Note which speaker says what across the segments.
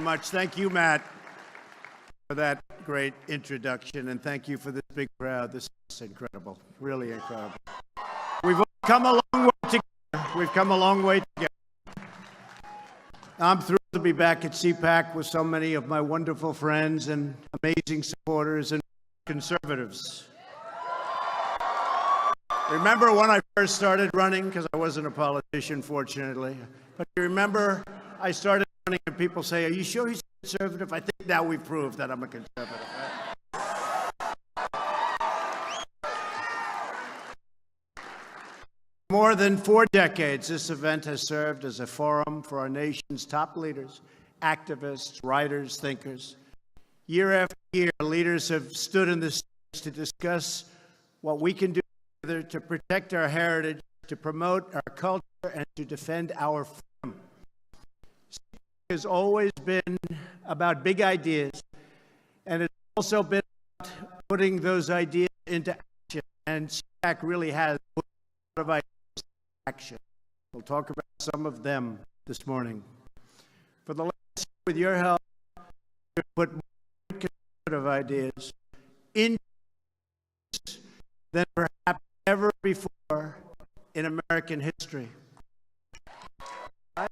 Speaker 1: much. Thank you, Matt, for that great introduction, and thank you for this big crowd. This is incredible, really incredible. We've come a long way together. We've come a long way together. I'm thrilled to be back at CPAC with so many of my wonderful friends and amazing supporters and conservatives. Remember when I first started running, because I wasn't a politician, fortunately, but you remember I started running and people say, are you sure he's a conservative? I think now we've proved that I'm a conservative. More than 4 decades, this event has served as a forum for our nation's top leaders, activists, writers, thinkers. Year after year, leaders have stood in the stage to discuss what we can do together to protect our heritage, to promote our culture, and to defend our freedom. CPAC has always been about big ideas, and it's also been about putting those ideas into action, and CPAC really has put a lot of ideas action. We'll talk about some of them this morning. For the last year, with your help, we've put more conservative ideas into than perhaps ever before in American history. By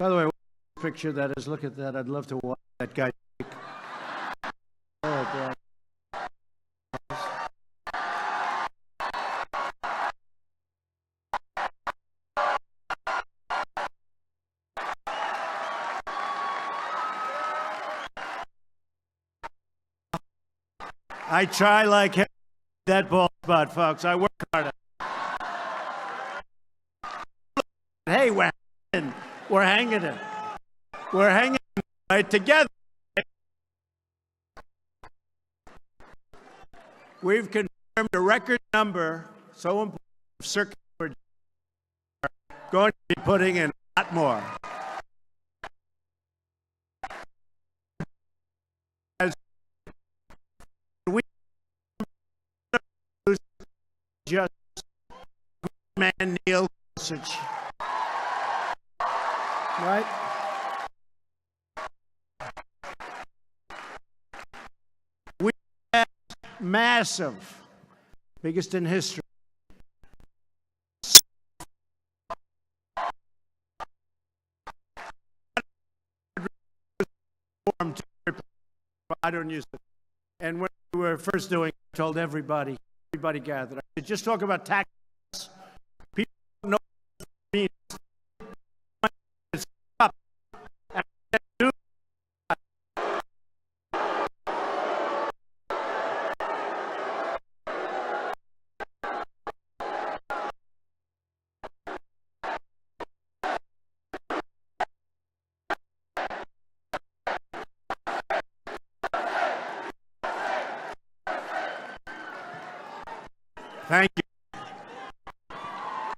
Speaker 1: the way, what picture that is, look at that. I'd love to watch that guy speak. Oh, God. I try like hell that ball spot, folks. I work hard at it. Hey, we're hanging it. We're hanging it right together. We've confirmed a record number, so important, of circuit boards. We're going to be putting in a lot more. Just man Neil Gorsuch, right? We have massive, biggest in history. I don't use it. And when we were first doing it, I told everybody gathered. I said, just talk about tax cuts. People don't know what it means. It's up. Thank you.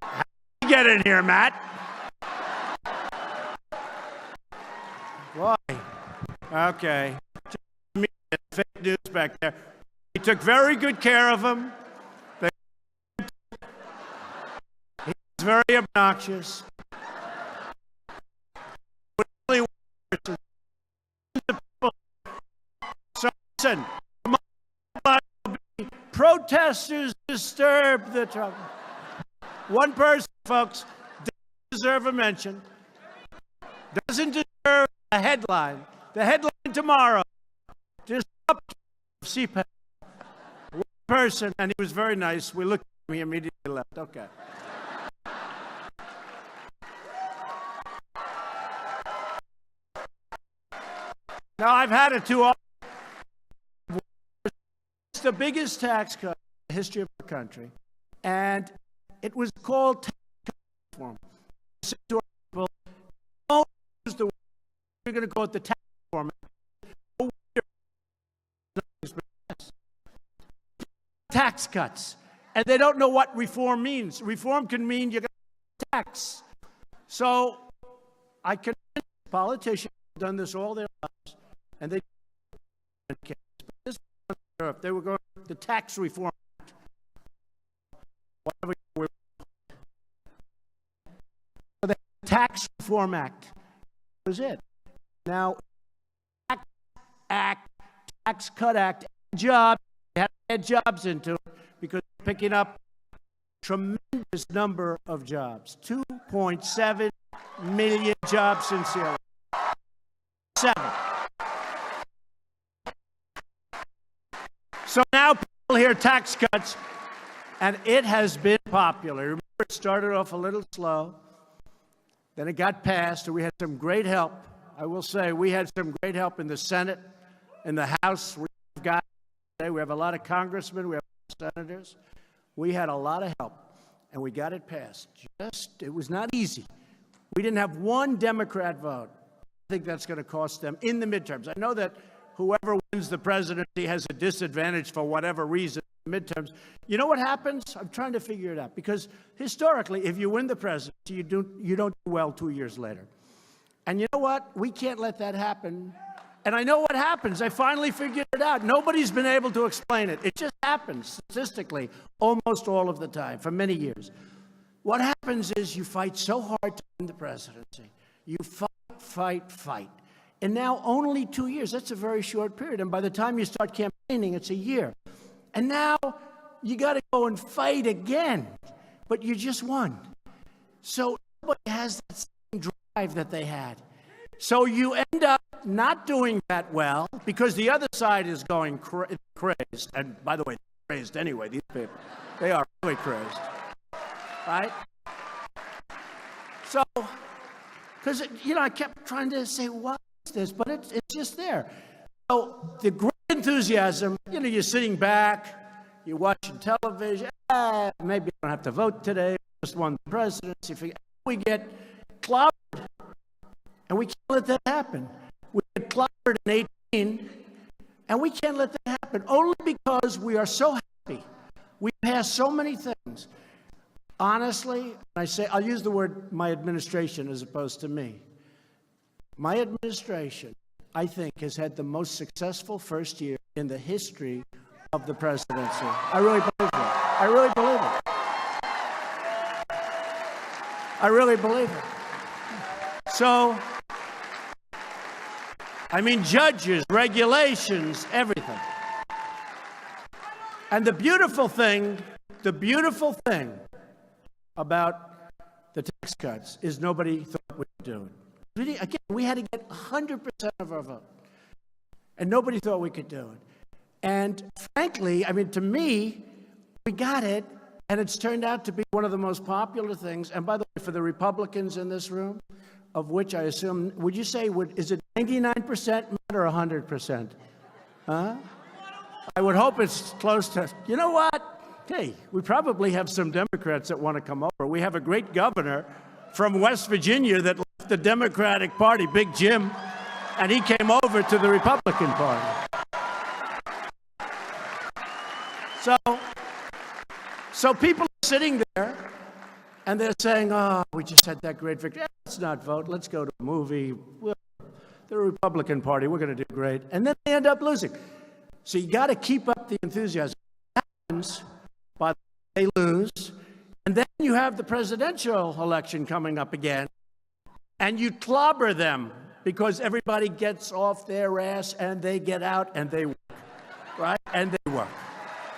Speaker 1: How did you get in here, Matt? Why? Okay. Fake news back there. He took very good care of him. He was very obnoxious. So listen. Protesters disturb the trouble. One person, folks, doesn't deserve a mention, doesn't deserve a headline. The headline tomorrow, disrupt CPAC. One person, and he was very nice. We looked at him, he immediately left. Okay. Now, I've had it too often. It's the biggest tax cut in the history of our country, and it was called tax reform. People, don't use the word. We're going to call it the tax reform. Tax cuts, and they don't know what reform means. Reform can mean you're going to tax. So I convince politicians who've done this all their lives, and they if they were going to the tax reform, whatever Tax Reform Act. That was it. Now, Tax Act, Tax Cut Act, jobs, they had to add jobs into it because they're picking up a tremendous number of jobs. 2.7 million jobs since the election. 7. So now people hear tax cuts, and it has been popular. Remember, it started off a little slow. Then it got passed, and we had some great help. I will say we had some great help in the Senate, in the House. We have a lot of congressmen, we have senators. We had a lot of help, and we got it passed. It was not easy. We didn't have one Democrat vote. I think that's going to cost them in the midterms. I know that whoever wins the presidency has a disadvantage for whatever reason in the midterms. You know what happens? I'm trying to figure it out. Because historically, if you win the presidency, you don't do well 2 years later. And you know what? We can't let that happen. And I know what happens. I finally figured it out. Nobody's been able to explain it. It just happens statistically almost all of the time for many years. What happens is you fight so hard to win the presidency. You fight. And now only 2 years. That's a very short period. And by the time you start campaigning, it's a year. And now you got to go and fight again. But you just won. So nobody has that same drive that they had. So you end up not doing that well because the other side is going crazed. And by the way, they're crazed anyway, these people. They are really crazed. Right? So, because, I kept trying to say, what is this? But it's just there. So the great enthusiasm, you're sitting back, you're watching television, maybe I don't have to vote today, just won the presidency. We get clobbered. And we can't let that happen. We get clobbered in 18, and we can't let that happen, only because we are so happy. We pass so many things. Honestly, I'll use the word my administration as opposed to me. My administration, I think, has had the most successful first year in the history of the presidency. I really believe it. I really believe it. I really believe it. So, judges, regulations, everything. And the beautiful thing about the tax cuts is nobody thought we could do it. Really, again, we had to get 100% of our vote. And nobody thought we could do it. And frankly, to me, we got it, and it's turned out to be one of the most popular things. And by the way, for the Republicans in this room, of which I assume, would you say, is it 99% or 100%? Huh? I would hope it's close to, you know what? Hey, we probably have some Democrats that want to come over. We have a great governor from West Virginia that left the Democratic Party, Big Jim, and he came over to the Republican Party. So people are sitting there, and they're saying, we just had that great victory. Let's not vote. Let's go to a movie. The Republican Party, we're going to do great. And then they end up losing. So you got to keep up the enthusiasm. What happens, but they lose. And then you have the presidential election coming up again. And you clobber them because everybody gets off their ass and they get out and they work. Right? And they work.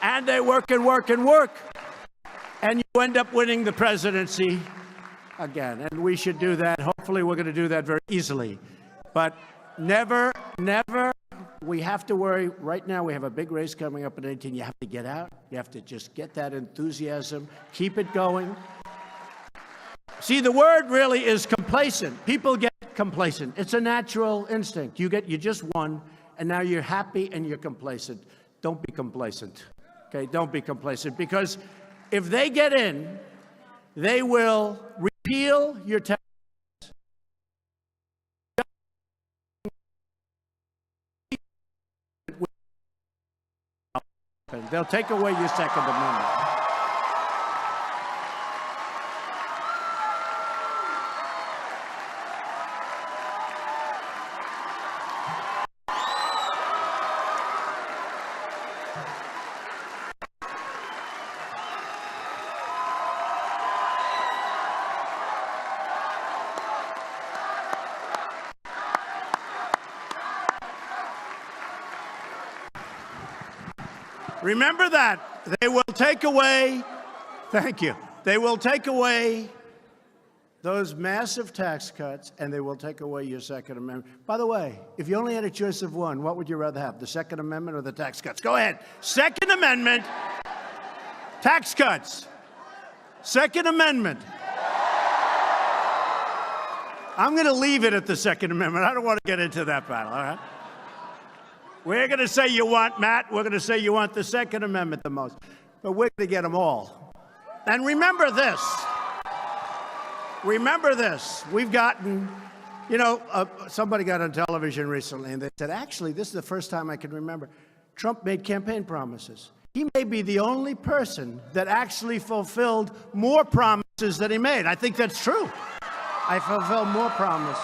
Speaker 1: And they work and work and work. And you end up winning the presidency again. And we should do that. Hopefully we're going to do that very easily. But never, we have to worry. Right now we have a big race coming up in 18. You have to get out. You have to just get that enthusiasm. Keep it going. See, the word really is complacent. People get complacent. It's a natural instinct. You just won, and now you're happy and you're complacent. Don't be complacent. Okay, don't be complacent. Because if they get in, they will repeal your tax. They'll take away your Second Amendment. Remember that. They will take away, thank you, they will take away those massive tax cuts, and they will take away your Second Amendment. By the way, if you only had a choice of one, what would you rather have, the Second Amendment or the tax cuts? Go ahead. Second Amendment, tax cuts. Second Amendment. I'm going to leave it at the Second Amendment. I don't want to get into that battle, all right? We're going to say you want, Matt, we're going to say you want the Second Amendment the most. But we're going to get them all. And remember this. Remember this. We've gotten, you know, somebody got on television recently, and they said, actually, this is the first time I can remember, Trump made campaign promises. He may be the only person that actually fulfilled more promises than he made. I think that's true. I fulfilled more promises.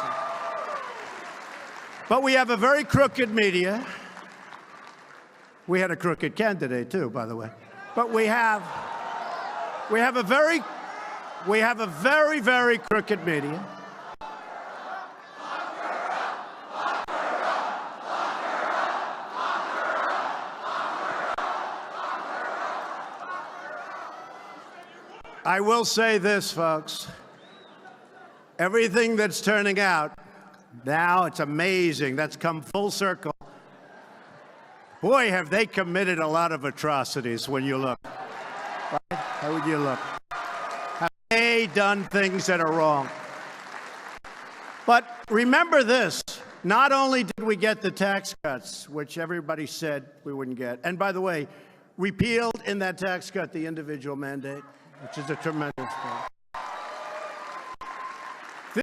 Speaker 1: But we have a very crooked media. We had a crooked candidate, too, by the way. But we have a very, very crooked media. I will say this, folks. Everything that's turning out now, it's amazing. That's come full circle. Boy, have they committed a lot of atrocities when you look. Right? How would you look? Have they done things that are wrong? But remember this. Not only did we get the tax cuts, which everybody said we wouldn't get, and by the way, repealed in that tax cut the individual mandate, which is a tremendous thing.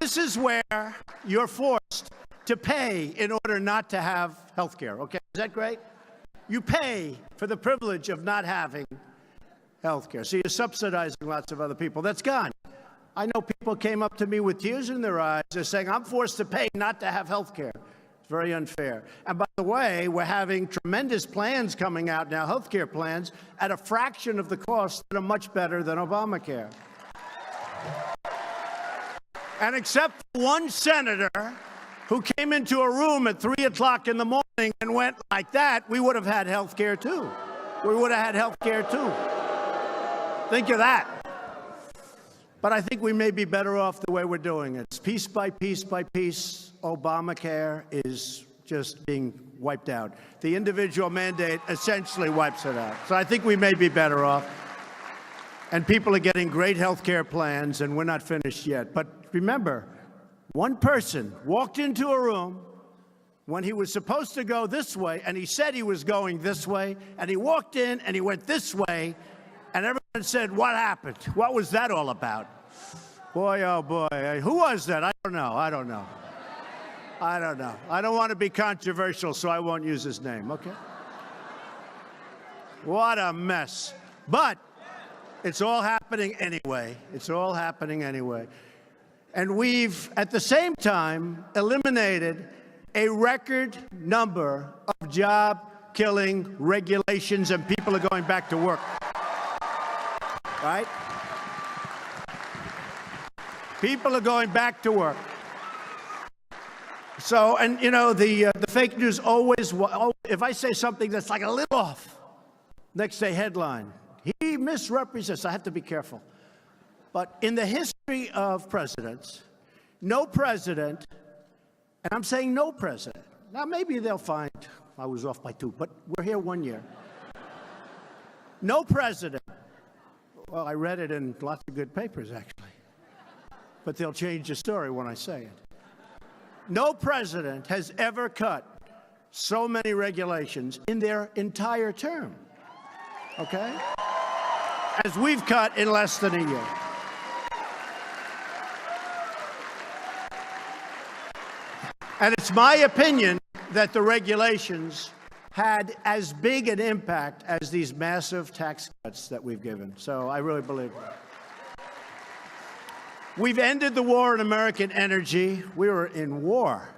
Speaker 1: This is where you're forced to pay in order not to have health care, okay? Is that great? You pay for the privilege of not having health care. So you're subsidizing lots of other people. That's gone. I know people came up to me with tears in their eyes. They're saying, I'm forced to pay not to have health care. It's very unfair. And by the way, we're having tremendous plans coming out now, health care plans, at a fraction of the cost that are much better than Obamacare. And except for one senator who came into a room at 3 o'clock in the morning and went like that, we would have had health care too. We would have had health care too. Think of that. But I think we may be better off the way we're doing it. Piece by piece by piece, Obamacare is just being wiped out. The individual mandate essentially wipes it out. So I think we may be better off. And people are getting great health care plans, and we're not finished yet. But remember, one person walked into a room when he was supposed to go this way, and he said he was going this way, and he walked in and he went this way, and everyone said, what happened? What was that all about? Boy, oh boy, who was that? I don't know. I don't know. I don't want to be controversial, so I won't use his name, okay? What a mess. But it's all happening anyway. It's all happening anyway. And we've, at the same time, eliminated a record number of job-killing regulations, and people are going back to work. Right? People are going back to work. So, and you know, the fake news always, if I say something that's like a little off, next day headline, he misrepresents. I have to be careful. But in the history of presidents, no president, and I'm saying no president, now maybe they'll find I was off by 2, but we're here 1 year. No president, well, I read it in lots of good papers, actually, but they'll change the story when I say it. No president has ever cut so many regulations in their entire term, okay, as we've cut in less than a year. And it's my opinion that the regulations had as big an impact as these massive tax cuts that we've given. So I really believe that. We've ended the war on American energy. We were in war.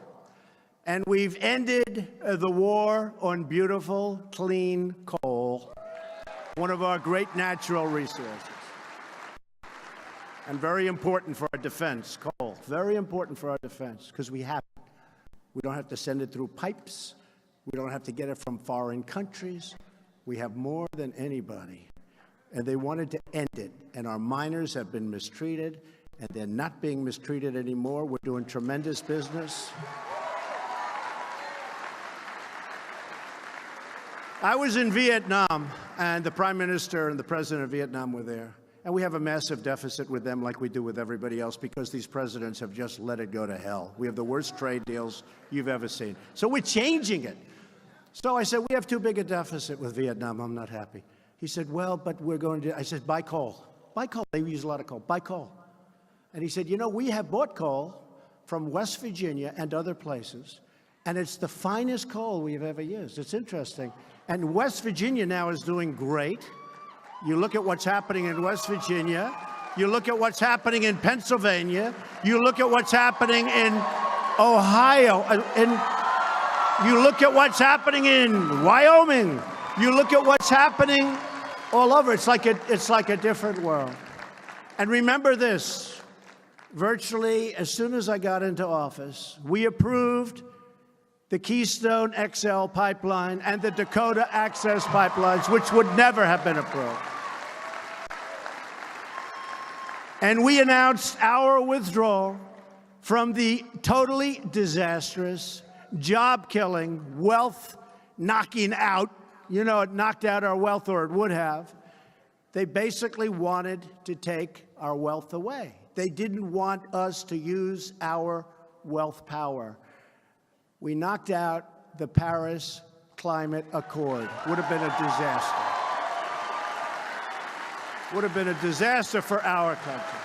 Speaker 1: And we've ended the war on beautiful, clean coal, one of our great natural resources. And very important for our defense, coal. Very important for our defense, because we have it. We don't have to send it through pipes. We don't have to get it from foreign countries. We have more than anybody. And they wanted to end it. And our miners have been mistreated, and they're not being mistreated anymore. We're doing tremendous business. I was in Vietnam, and the Prime Minister and the President of Vietnam were there. And we have a massive deficit with them like we do with everybody else because these presidents have just let it go to hell. We have the worst trade deals you've ever seen. So we're changing it. So I said, we have too big a deficit with Vietnam. I'm not happy. He said, well, but we're going to, I said, buy coal. Buy coal. They use a lot of coal. Buy coal. And he said, you know, we have bought coal from West Virginia and other places, and it's the finest coal we've ever used. It's interesting. And West Virginia now is doing great. You look at what's happening in West Virginia. You look at what's happening in Pennsylvania. You look at what's happening in Ohio. And you look at what's happening in Wyoming. You look at what's happening all over. It's like a different world. And remember this. Virtually, as soon as I got into office, we approved the Keystone XL pipeline and the Dakota Access pipelines, which would never have been approved. And we announced our withdrawal from the totally disastrous, job-killing, wealth-knocking out, you know, it knocked out our wealth, or it would have. They basically wanted to take our wealth away. They didn't want us to use our wealth power. We knocked out the Paris Climate Accord. Would have been a disaster. Would have been a disaster for our country.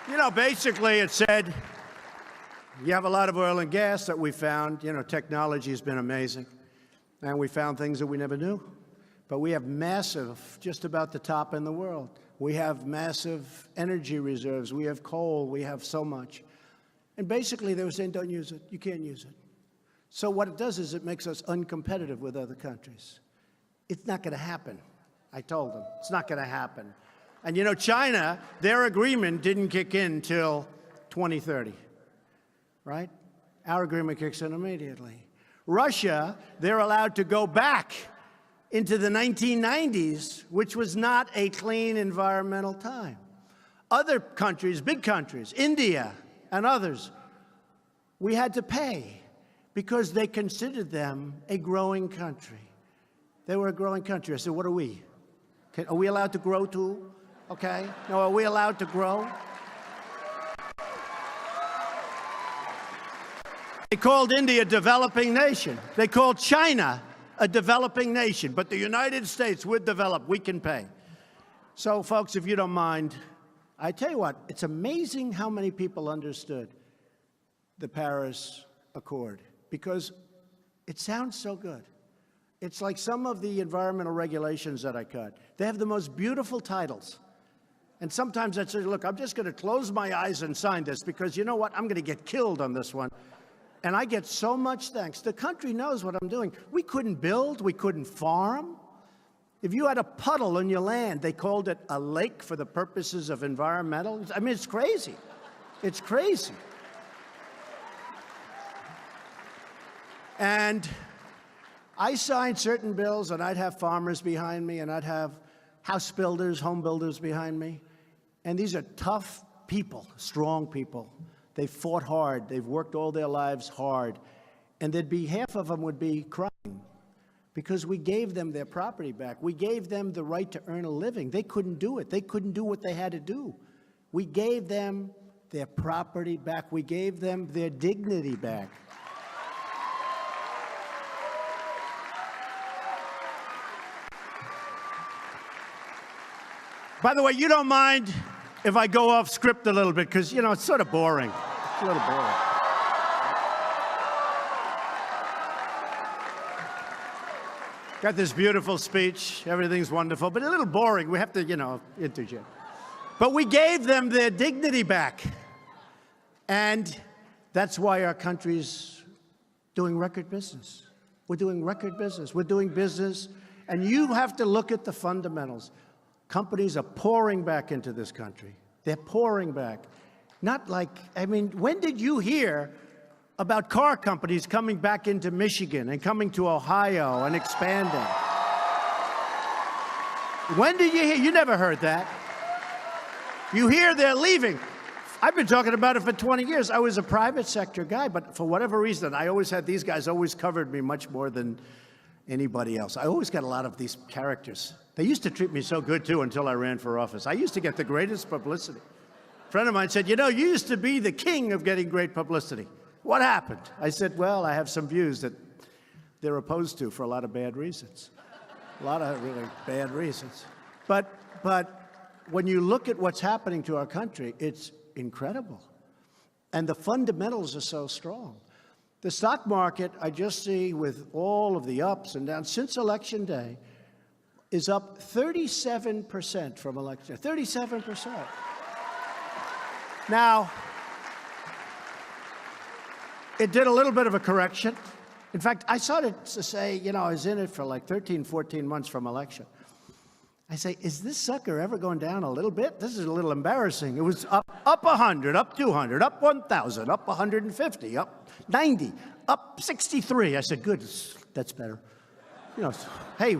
Speaker 1: You know, basically it said, you have a lot of oil and gas that we found. You know, technology has been amazing. And we found things that we never knew. But we have massive, just about the top in the world. We have massive energy reserves. We have coal. We have so much. And basically they were saying, don't use it. You can't use it. So what it does is it makes us uncompetitive with other countries. It's not going to happen. I told them, it's not going to happen. And you know, China, their agreement didn't kick in till 2030. Right? Our agreement kicks in immediately. Russia, they're allowed to go back into the 1990s, which was not a clean environmental time. Other countries, big countries, India and others, we had to pay because they considered them a growing country. They were a growing country. I said, what are we? Are we allowed to grow too? Okay. No, are we allowed to grow? They called India a developing nation. They called China a developing nation. But the United States, we're developed. We can pay. So, folks, if you don't mind, I tell you what, it's amazing how many people understood the Paris Accord because it sounds so good. It's like some of the environmental regulations that I cut. They have the most beautiful titles. And sometimes I say, look, I'm just going to close my eyes and sign this because you know what? I'm going to get killed on this one. And I get so much thanks. The country knows what I'm doing. We couldn't build. We couldn't farm. If you had a puddle on your land, they called it a lake for the purposes of environmental. I mean, it's crazy. It's crazy. And I signed certain bills, and I'd have farmers behind me, and I'd have house builders, home builders behind me. And these are tough people, strong people. They fought hard. They've worked all their lives hard. And there'd be half of them would be crying because we gave them their property back. We gave them the right to earn a living. They couldn't do it. They couldn't do what they had to do. We gave them their property back. We gave them their dignity back. By the way, you don't mind if I go off script a little bit, because, you know, it's sort of boring. It's a little boring. Got this beautiful speech. Everything's wonderful, but a little boring. We have to, you know, interject. But we gave them their dignity back. And that's why our country's doing record business. We're doing record business. We're doing business And you have to look at the fundamentals. Companies are pouring back into this country. They're pouring back. Not like, I mean, when did you hear about car companies coming back into Michigan and coming to Ohio and expanding? When did you hear? You never heard that. You hear they're leaving. I've been talking about it for 20 years. I was a private sector guy, but for whatever reason, I always had these guys always covered me much more than anybody else. I always got a lot of these characters. They used to treat me so good, too, until I ran for office. I used to get the greatest publicity. A friend of mine said, you know, you used to be the king of getting great publicity. What happened? I said, well, I have some views that they're opposed to for a lot of bad reasons. A lot of really bad reasons. But when you look at what's happening to our country, it's incredible. And the fundamentals are so strong. The stock market, I just see with all of the ups and downs since Election Day, is up 37% from election. 37%. Now, it did a little bit of a correction. In fact, I started to say, you know, I was in it for like 13, 14 months from election. I say, is this sucker ever going down a little bit? This is a little embarrassing. It was up 100, up 200, up 1,000, up 150, up 90, up 63. I said, good, that's better. You know, hey,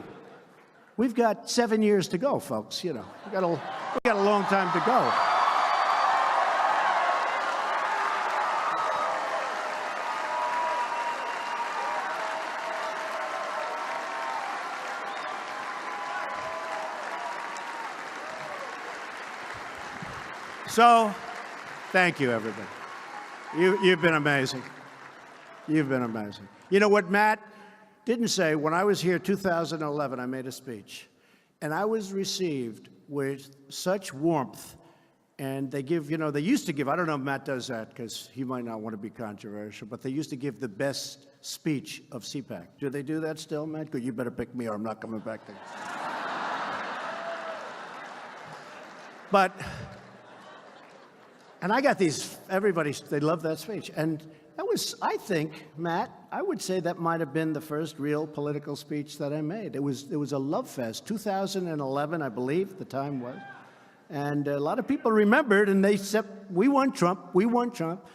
Speaker 1: we've got 7 years to go, folks. You know, we got a long time to go. So, thank you, everybody. You've been amazing. You've been amazing. You know what Matt didn't say? When I was here 2011, I made a speech, and I was received with such warmth. And they give, you know, they used to give, I don't know if Matt does that because he might not want to be controversial, but they used to give the best speech of CPAC. Do they do that still, Matt? Good, you better pick me or I'm not coming back there. And I got these, everybody, they love that speech. And that was, I think, Matt, I would say that might have been the first real political speech that I made. It was a love fest. 2011, I believe, the time was. And a lot of people remembered, and they said, we won Trump, we won Trump.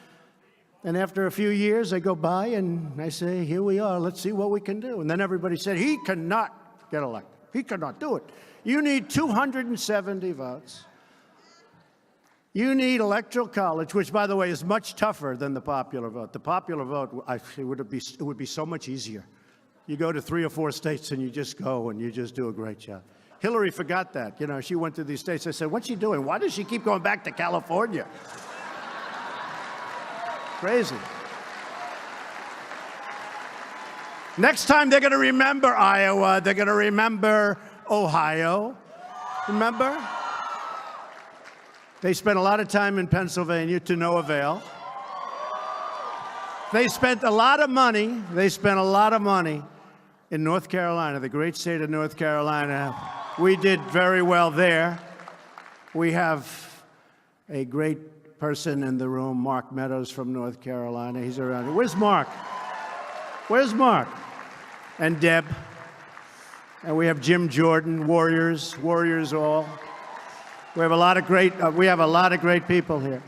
Speaker 1: And after a few years, I go by and I say, here we are, let's see what we can do. And then everybody said, he cannot get elected. He cannot do it. You need 270 votes. You need electoral college, which, by the way, is much tougher than the popular vote. The popular vote, it would be so much easier. You go to 3 or 4 states and you just go and you just do a great job. Hillary forgot that. You know, she went to these states. I said, what's she doing? Why does she keep going back to California? Crazy. Next time they're going to remember Iowa. They're going to remember Ohio. Remember? They spent a lot of time in Pennsylvania to no avail. They spent a lot of money. They spent a lot of money in North Carolina, the great state of North Carolina. We did very well there. We have a great person in the room, Mark Meadows from North Carolina. He's around here. Where's Mark? Where's Mark? And Deb. And we have Jim Jordan, Warriors all. We have a lot of great people here.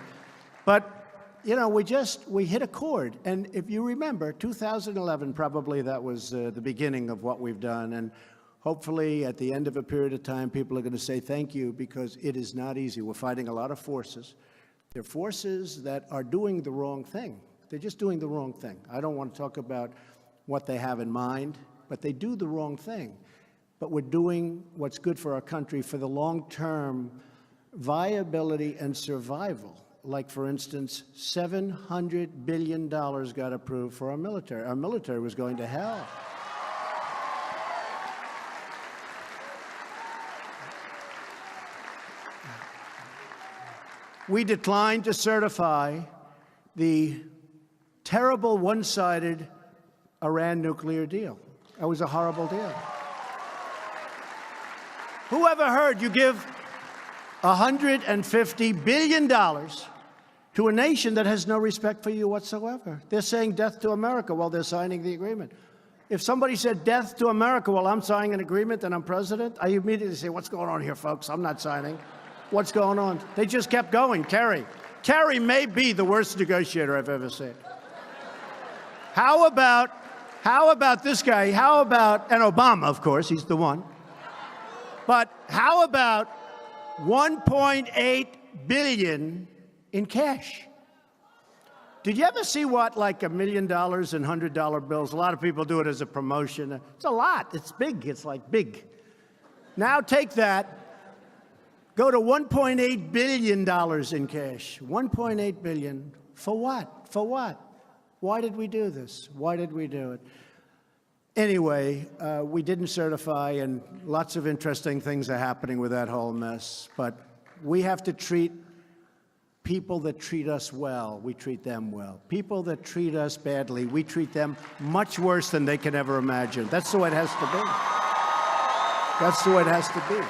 Speaker 1: But, you know, we hit a chord. And if you remember, 2011, probably that was the beginning of what we've done. And hopefully at the end of a period of time, people are going to say thank you, because it is not easy. We're fighting a lot of forces. They're forces that are doing the wrong thing. They're just doing the wrong thing. I don't want to talk about what they have in mind, but they do the wrong thing. But we're doing what's good for our country for the long-term viability and survival. Like, for instance, $700 billion got approved for our military. Our military was going to hell. We declined to certify the terrible one-sided Iran nuclear deal. That was a horrible deal. Who ever heard you give $150 billion to a nation that has no respect for you whatsoever? They're saying death to America while they're signing the agreement. If somebody said death to America while I'm signing an agreement and I'm president, I immediately say, what's going on here, folks? I'm not signing. What's going on? They just kept going. Kerry may be the worst negotiator I've ever seen. How about this guy? How about, and Obama, of course, he's the one. But how about $1.8 billion in cash? Did you ever see what, like $1 million in $100 bills? A lot of people do it as a promotion. It's a lot. It's big. It's like big. Now take that. Go to $1.8 billion in cash. $1.8 billion. For what? For what? Why did we do this? Why did we do it? Anyway, we didn't certify, and lots of interesting things are happening with that whole mess. But we have to treat people that treat us well, we treat them well. People that treat us badly, we treat them much worse than they can ever imagine. That's the way it has to be. That's the way it has to be.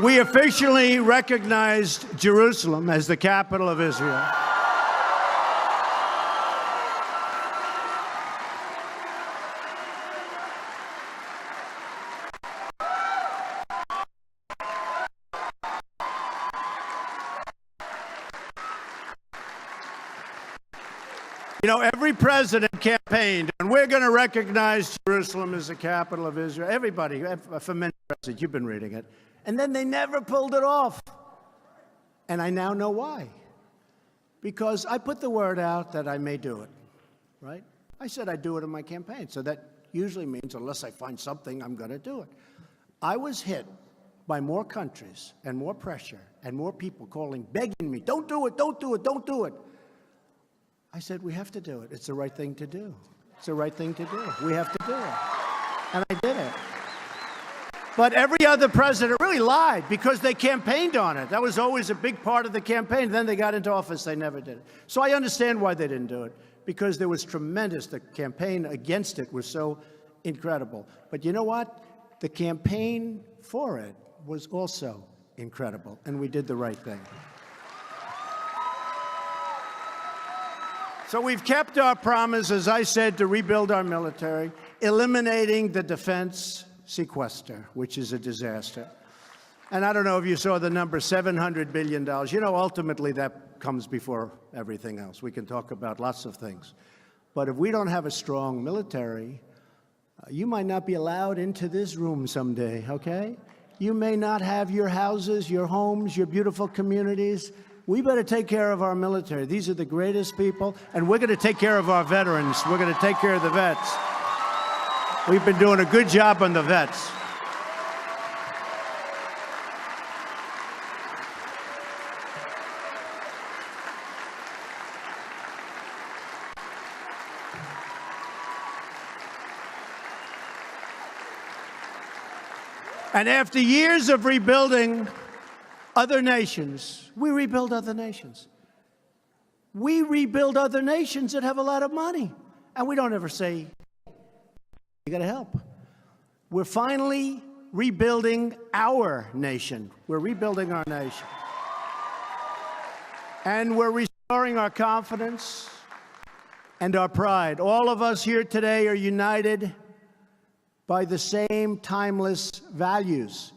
Speaker 1: We officially recognized Jerusalem as the capital of Israel. You know, every president campaigned, and we're going to recognize Jerusalem as the capital of Israel. Everybody, for many presidents, you've been reading it. And then they never pulled it off. And I now know why. Because I put the word out that I may do it, right? I said I'd do it in my campaign. So that usually means unless I find something, I'm going to do it. I was hit by more countries and more pressure and more people calling, begging me, don't do it, don't do it, don't do it. I said, we have to do it. It's the right thing to do. It's the right thing to do. We have to do it. And I did it. But every other president really lied because they campaigned on it. That was always a big part of the campaign. Then they got into office, they never did it. So I understand why they didn't do it, because there was tremendous, the campaign against it was so incredible. But you know what? The campaign for it was also incredible, and we did the right thing. So we've kept our promise, as I said, to rebuild our military, eliminating the defense sequester, which is a disaster. And I don't know if you saw the number, $700 billion. You know, ultimately that comes before everything else. We can talk about lots of things. But if we don't have a strong military, you might not be allowed into this room someday, okay? You may not have your houses, your homes, your beautiful communities. We better take care of our military. These are the greatest people, and we're going to take care of our veterans. We're going to take care of the vets. We've been doing a good job on the vets. And after years of rebuilding other nations, we rebuild other nations. We rebuild other nations that have a lot of money. And we don't ever say, you got to help. We're finally rebuilding our nation. We're rebuilding our nation. And we're restoring our confidence and our pride. All of us here today are united by the same timeless values.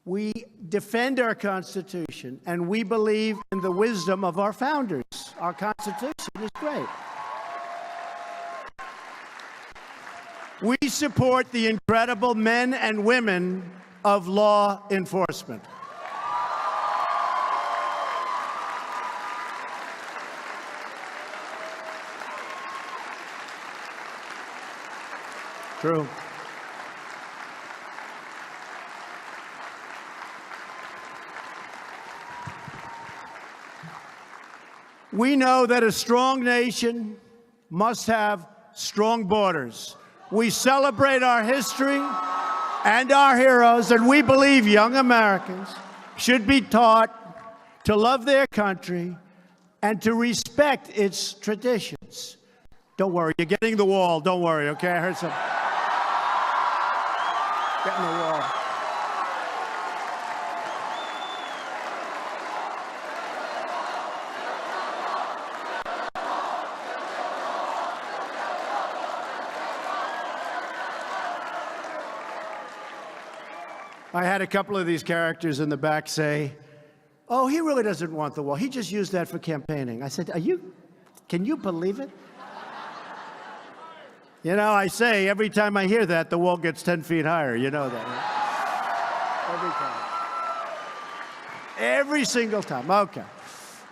Speaker 1: We defend our Constitution, and we believe in the wisdom of our founders. Our Constitution is great. We support the incredible men and women of law enforcement. True. We know that a strong nation must have strong borders. We celebrate our history and our heroes, and we believe young Americans should be taught to love their country and to respect its traditions. Don't worry, you're getting the wall. Don't worry, okay? I heard some. Getting the wall. I had a couple of these characters in the back say, "Oh, he really doesn't want the wall. He just used that for campaigning." I said, can you believe it? You know, I say every time I hear that, the wall gets 10 feet higher. You know that, right? Every time. Every single time. Okay.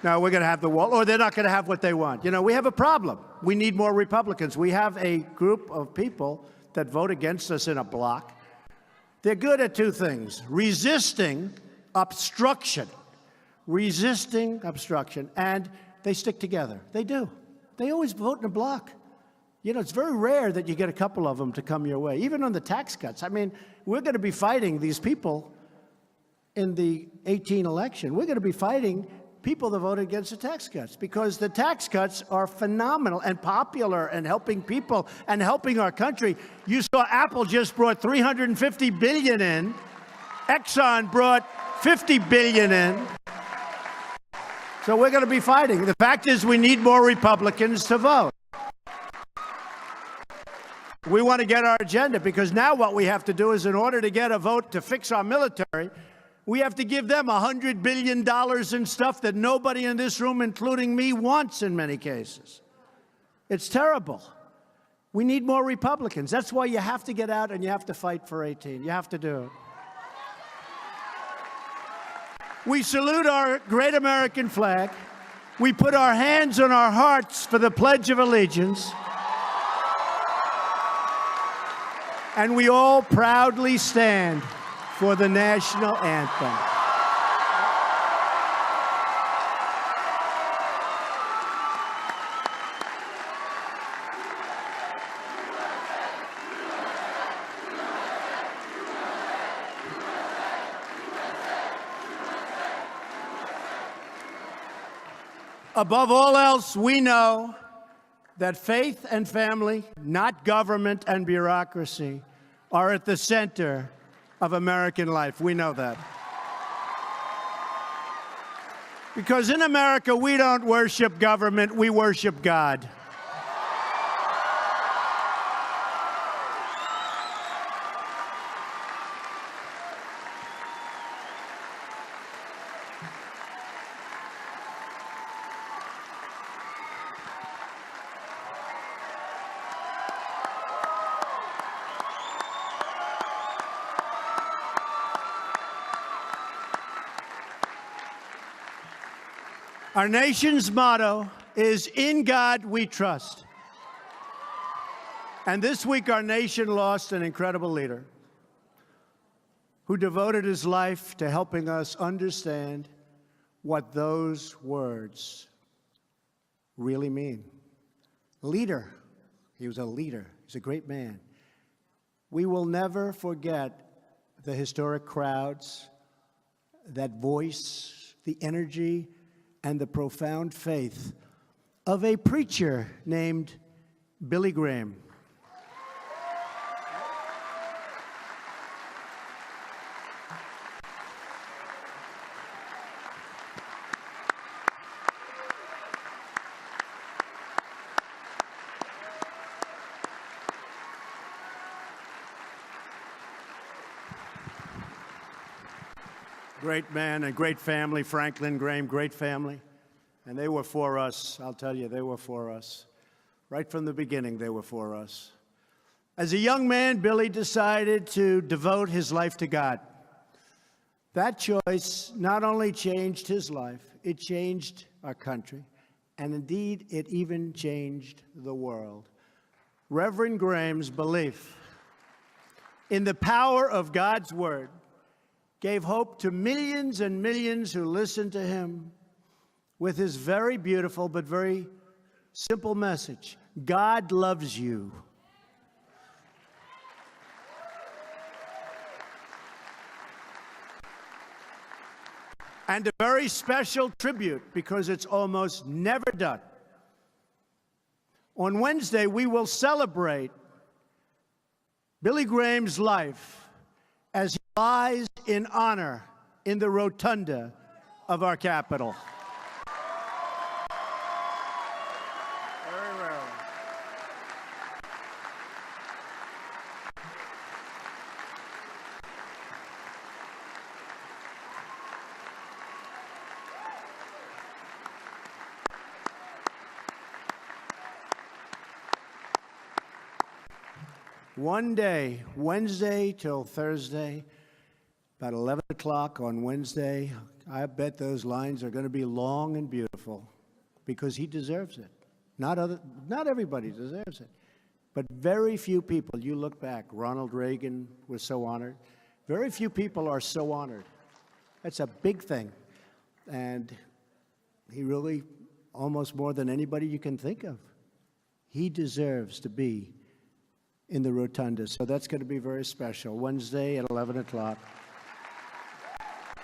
Speaker 1: Now, we're going to have the wall, or they're not going to have what they want. You know, we have a problem. We need more Republicans. We have a group of people that vote against us in a block. They're good at two things: resisting obstruction. Resisting obstruction. And they stick together. They do. They always vote in a block. You know, it's very rare that you get a couple of them to come your way, even on the tax cuts. I mean, we're going to be fighting these people in the 2018 election. We're going to be fighting people that voted against the tax cuts, because the tax cuts are phenomenal and popular and helping people and helping our country. You saw Apple just brought $350 billion in. Exxon brought $50 billion in. So we're going to be fighting. The fact is, we need more Republicans to vote. We want to get our agenda, because now what we have to do is, in order to get a vote to fix our military, we have to give them $100 billion in stuff that nobody in this room, including me, wants in many cases. It's terrible. We need more Republicans. That's why you have to get out and you have to fight for 18. You have to do it. We salute our great American flag. We put our hands on our hearts for the Pledge of Allegiance. And we all proudly stand for the national anthem. Above all else, we know that faith and family, not government and bureaucracy, are at the center of American life. We know that. Because in America, we don't worship government, we worship God. Our nation's motto is, "In God we trust." And this week, our nation lost an incredible leader who devoted his life to helping us understand what those words really mean. Leader. He was a leader. He's a great man. We will never forget the historic crowds, that voice, the energy, and the profound faith of a preacher named Billy Graham. Great man and great family, Franklin Graham, great family. And they were for us, I'll tell you, they were for us. Right from the beginning, they were for us. As a young man, Billy decided to devote his life to God. That choice not only changed his life, it changed our country. And indeed, it even changed the world. Reverend Graham's belief in the power of God's word gave hope to millions and millions who listened to him with his very beautiful but very simple message: God loves you. And a very special tribute, because it's almost never done. On Wednesday, we will celebrate Billy Graham's life as he lies in honor in the rotunda of our Capitol. Very rarely. One day, Wednesday till Thursday, about 11 o'clock on Wednesday, I bet those lines are going to be long and beautiful because he deserves it. Not everybody deserves it, but very few people. You look back, Ronald Reagan was so honored. Very few people are so honored. That's a big thing. And he really, almost more than anybody you can think of, he deserves to be in the rotunda. So that's going to be very special. Wednesday at 11 o'clock.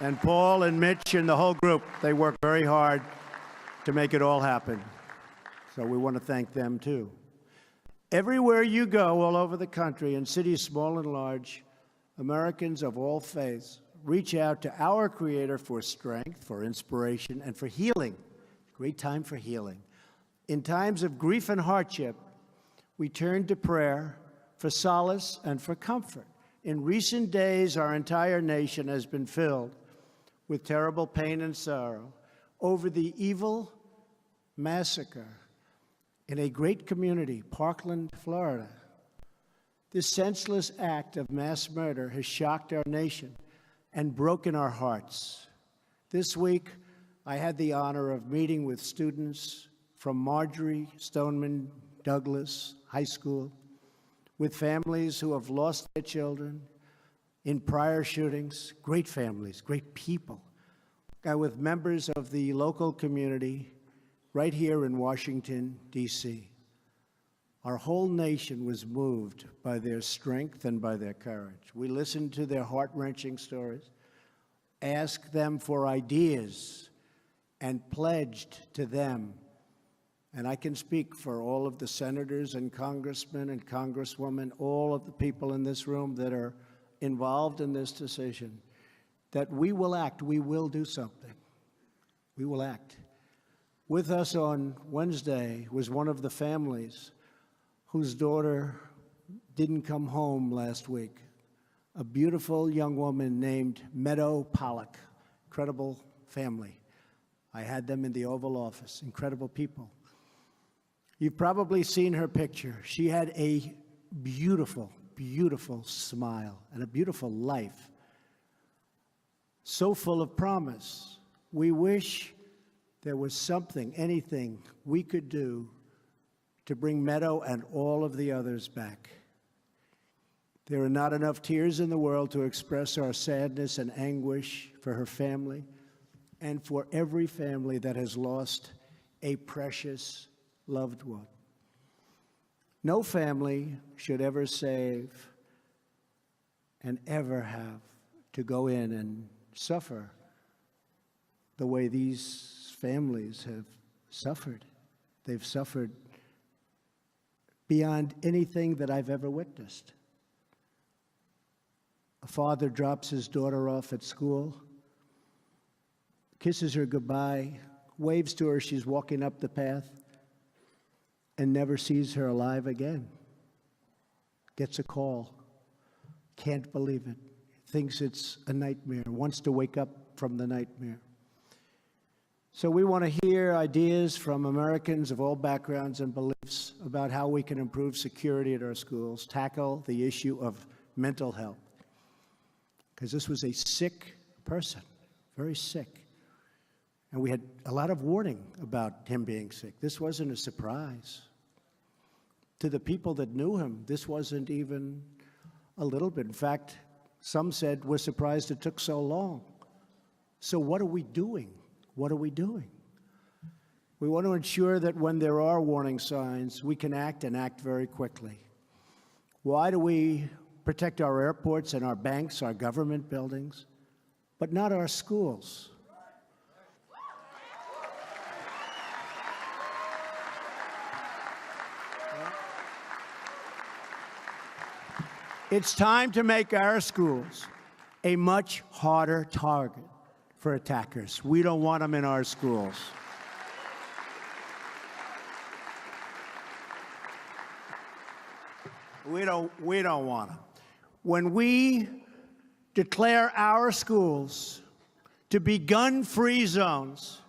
Speaker 1: And Paul and Mitch and the whole group, they work very hard to make it all happen. So we want to thank them too. Everywhere you go, all over the country, in cities small and large, Americans of all faiths reach out to our Creator for strength, for inspiration, and for healing. Great time for healing. In times of grief and hardship, we turn to prayer for solace and for comfort. In recent days, our entire nation has been filled with terrible pain and sorrow over the evil massacre in a great community, Parkland, Florida. This senseless act of mass murder has shocked our nation and broken our hearts. This week, I had the honor of meeting with students from Marjorie Stoneman Douglas High School, with families who have lost their children in prior shootings, great families, great people, and with members of the local community right here in Washington, D.C. Our whole nation was moved by their strength and by their courage. We listened to their heart-wrenching stories, asked them for ideas, and pledged to them. And I can speak for all of the senators and congressmen and congresswomen, all of the people in this room that are involved in this decision, that we will act, we will do something. We will act. With us on Wednesday was one of the families whose daughter didn't come home last week, a beautiful young woman named Meadow Pollock. Incredible family. I had them in the Oval Office, incredible people. You've probably seen her picture. She had a beautiful, beautiful smile and a beautiful life, so full of promise. We wish there was something, anything we could do to bring Meadow and all of the others back. There are not enough tears in the world to express our sadness and anguish for her family and for every family that has lost a precious loved one. No family should ever save and ever have to go in and suffer the way these families have suffered. They've suffered beyond anything that I've ever witnessed. A father drops his daughter off at school, kisses her goodbye, waves to her, she's walking up the path, and never sees her alive again. Gets a call, can't believe it, thinks it's a nightmare, wants to wake up from the nightmare. So we want to hear ideas from Americans of all backgrounds and beliefs about how we can improve security at our schools, tackle the issue of mental health. Because this was a sick person, very sick. And we had a lot of warning about him being sick. This wasn't a surprise. To the people that knew him, this wasn't even a little bit. In fact, some said, we're surprised it took so long. So what are we doing? What are we doing? We want to ensure that when there are warning signs, we can act and act very quickly. Why do we protect our airports and our banks, our government buildings, but not our schools? It's time to make our schools a much harder target for attackers. We don't want them in our schools. We don't want them. When we declare our schools to be gun-free zones,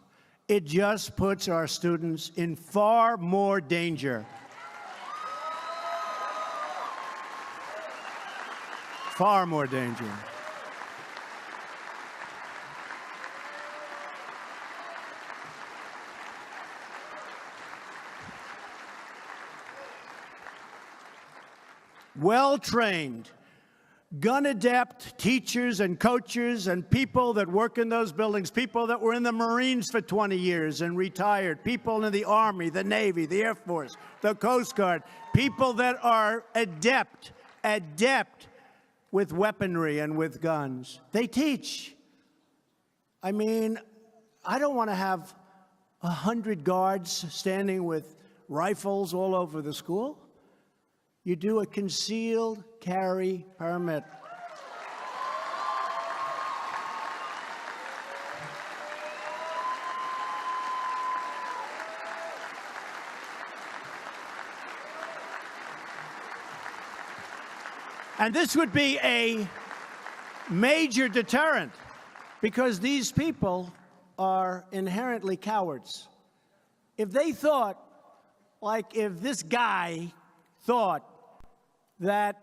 Speaker 1: it just puts our students in far more danger. Far more danger. Well-trained, gun-adept teachers and coaches and people that work in those buildings, people that were in the Marines for 20 years and retired, people in the Army, the Navy, the Air Force, the Coast Guard, people that are adept with weaponry and with guns. They teach. I mean, I don't want to have 100 guards standing with rifles all over the school. You do a concealed carry permit. And this would be a major deterrent, because these people are inherently cowards. If they thought, like if this guy thought that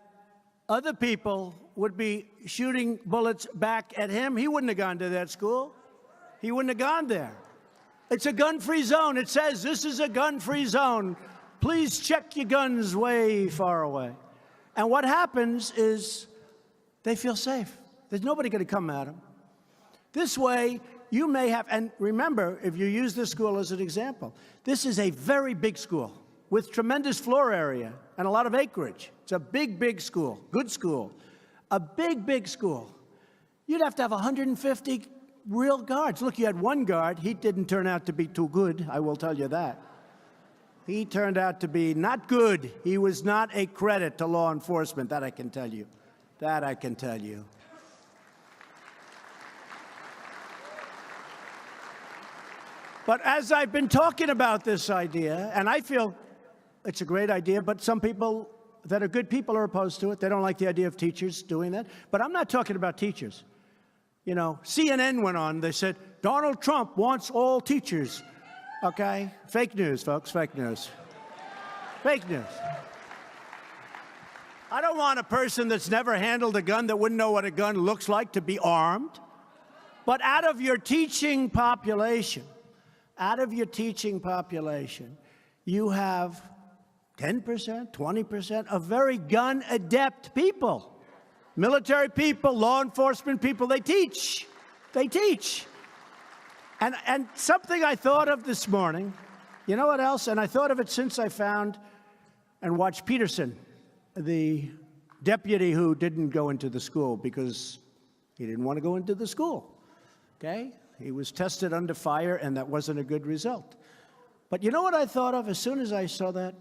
Speaker 1: other people would be shooting bullets back at him, he wouldn't have gone to that school. He wouldn't have gone there. It's a gun-free zone. It says this is a gun-free zone. Please check your guns way far away. And what happens is they feel safe. There's nobody going to come at them. This way, you may have, and remember, if you use this school as an example, this is a very big school with tremendous floor area and a lot of acreage. It's a big, big school, good school, a big, big school. You'd have to have 150 real guards. Look, you had one guard. He didn't turn out to be too good, I will tell you that. He turned out to be not good. He was not a credit to law enforcement, that I can tell you. That I can tell you. But as I've been talking about this idea, and I feel it's a great idea, but some people that are good people are opposed to it. They don't like the idea of teachers doing that. But I'm not talking about teachers. You know, CNN went on. They said, Donald Trump wants all teachers. Okay? Fake news, folks. Fake news. Fake news. I don't want a person that's never handled a gun, that wouldn't know what a gun looks like, to be armed. But out of your teaching population, you have 10%, 20% of very gun-adept people. Military people, law enforcement people, they teach. They teach. And something I thought of this morning, you know what else? And I thought of it since I found and watched Peterson, the deputy who didn't go into the school because he didn't want to go into the school, okay? He was tested under fire, and that wasn't a good result. But you know what I thought of as soon as I saw that?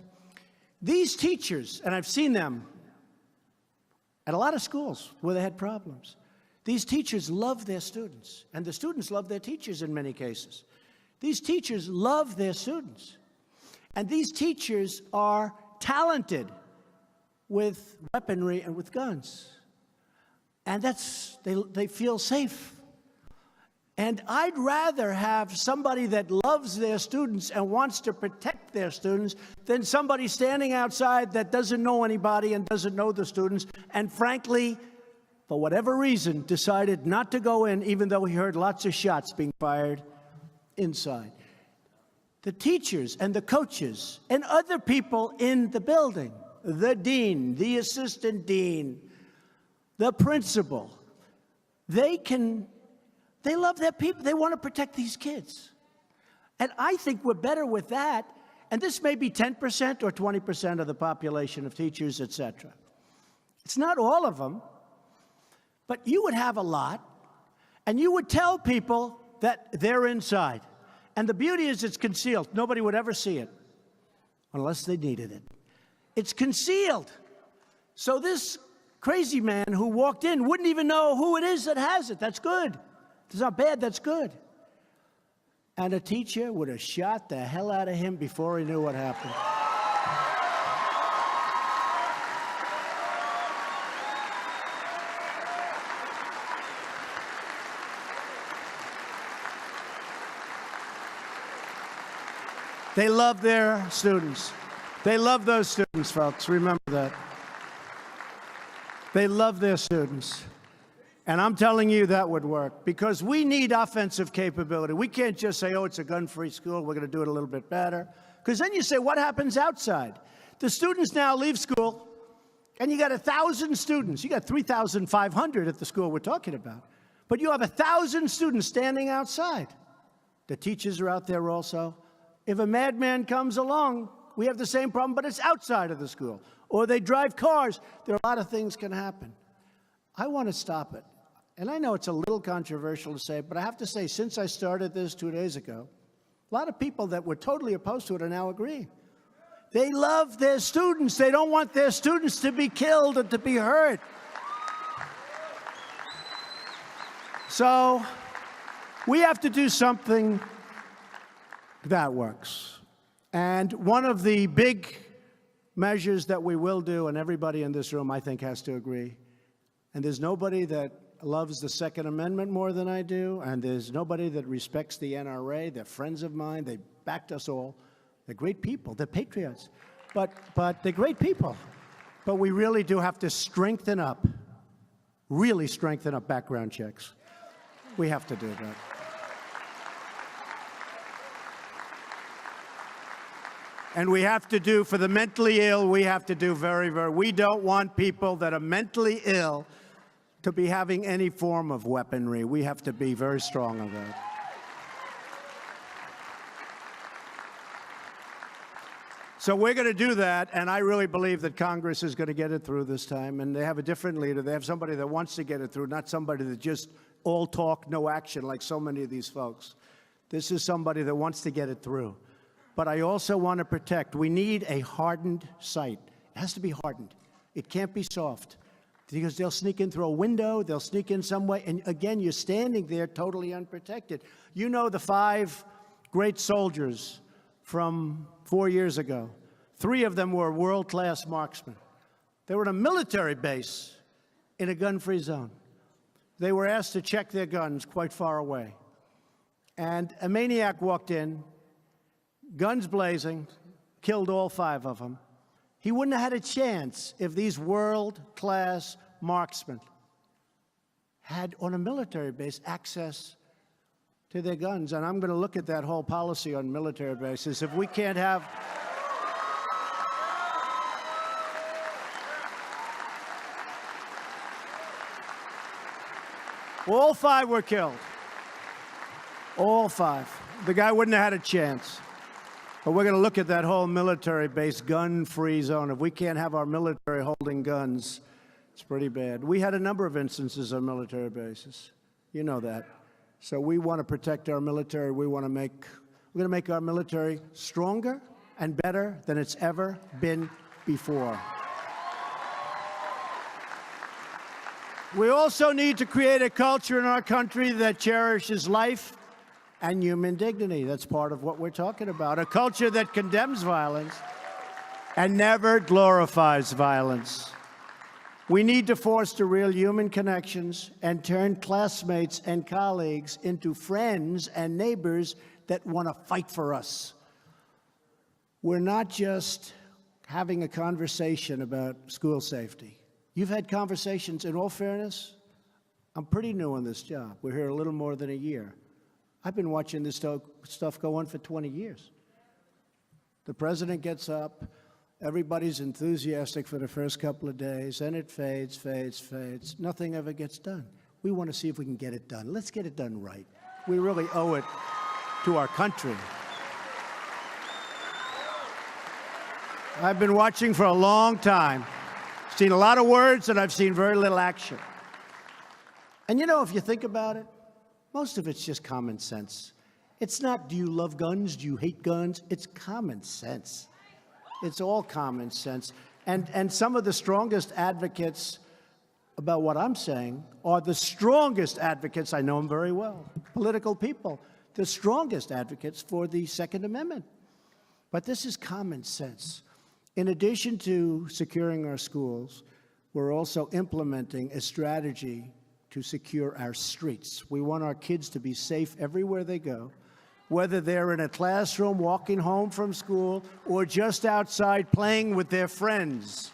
Speaker 1: These teachers, and I've seen them at a lot of schools where they had problems. These teachers love their students, and the students love their teachers in many cases. These teachers love their students, and these teachers are talented with weaponry and with guns. And they feel safe. And I'd rather have somebody that loves their students and wants to protect their students than somebody standing outside that doesn't know anybody and doesn't know the students, and frankly, for whatever reason, decided not to go in, even though he heard lots of shots being fired inside. The teachers and the coaches and other people in the building, the dean, the assistant dean, the principal, they love their people. They want to protect these kids. And I think we're better with that. And this may be 10% or 20% of the population of teachers, et cetera. It's not all of them, but you would have a lot, and you would tell people that they're inside. And the beauty is it's concealed. Nobody would ever see it unless they needed it. It's concealed. So this crazy man who walked in wouldn't even know who it is that has it. That's good. It's not bad. That's good. And a teacher would have shot the hell out of him before he knew what happened. They love their students. They love those students, folks. Remember that. They love their students. And I'm telling you that would work because we need offensive capability. We can't just say, oh, it's a gun-free school. We're going to do it a little bit better. Because then you say, what happens outside? The students now leave school, and you got 1,000 students. You got 3,500 at the school we're talking about. But you have 1,000 students standing outside. The teachers are out there also. If a madman comes along, we have the same problem, but it's outside of the school. Or they drive cars. There are a lot of things can happen. I want to stop it. And I know it's a little controversial to say, but I have to say, since I started this 2 days ago, a lot of people that were totally opposed to it are now agreeing. They love their students. They don't want their students to be killed or to be hurt. So we have to do something that works. And one of the big measures that we will do, and everybody in this room, I think, has to agree, and there's nobody that loves the Second Amendment more than I do, and there's nobody that respects the NRA. They're friends of mine. They backed us all. They're great people. They're patriots. But they're great people. But we really do have to strengthen up, really strengthen up background checks. We have to do that. And we have to do, for the mentally ill, we have to do we don't want people that are mentally ill to be having any form of weaponry. We have to be very strong on that. So we're going to do that, and I really believe that Congress is going to get it through this time, and they have a different leader. They have somebody that wants to get it through, not somebody that just all talk, no action, like so many of these folks. This is somebody that wants to get it through. But I also want to protect. We need a hardened site. It has to be hardened. It can't be soft. Because they'll sneak in through a window, they'll sneak in some way, and again, you're standing there totally unprotected. You know the 5 great soldiers from 4 years ago. 3 of them were world-class marksmen. They were in a military base in a gun-free zone. They were asked to check their guns quite far away. And a maniac walked in, guns blazing, killed all 5 of them. He wouldn't have had a chance if these world-class marksmen had, on a military base, access to their guns. And I'm going to look at that whole policy on military bases. If we can't have... All 5 were killed. All 5. The guy wouldn't have had a chance. But we're going to look at that whole military base, gun-free zone. If we can't have our military holding guns, it's pretty bad. We had a number of instances on military bases. You know that. So we want to protect our military. We're going to make our military stronger and better than it's ever been before. We also need to create a culture in our country that cherishes life and human dignity. That's part of what we're talking about. A culture that condemns violence and never glorifies violence. We need to foster real human connections and turn classmates and colleagues into friends and neighbors that want to fight for us. We're not just having a conversation about school safety. You've had conversations, in all fairness, I'm pretty new in this job. We're here a little more than a year. I've been watching this stuff go on for 20 years. The president gets up, everybody's enthusiastic for the first couple of days, and it fades, fades, fades. Nothing ever gets done. We want to see if we can get it done. Let's get it done right. We really owe it to our country. I've been watching for a long time. Seen a lot of words, and I've seen very little action. And you know, if you think about it, most of it's just common sense. It's not, do you love guns? Do you hate guns? It's common sense. It's all common sense. And some of the strongest advocates about what I'm saying are the strongest advocates, I know them very well, political people, the strongest advocates for the Second Amendment. But this is common sense. In addition to securing our schools, we're also implementing a strategy to secure our streets. We want our kids to be safe everywhere they go, whether they're in a classroom, walking home from school, or just outside playing with their friends.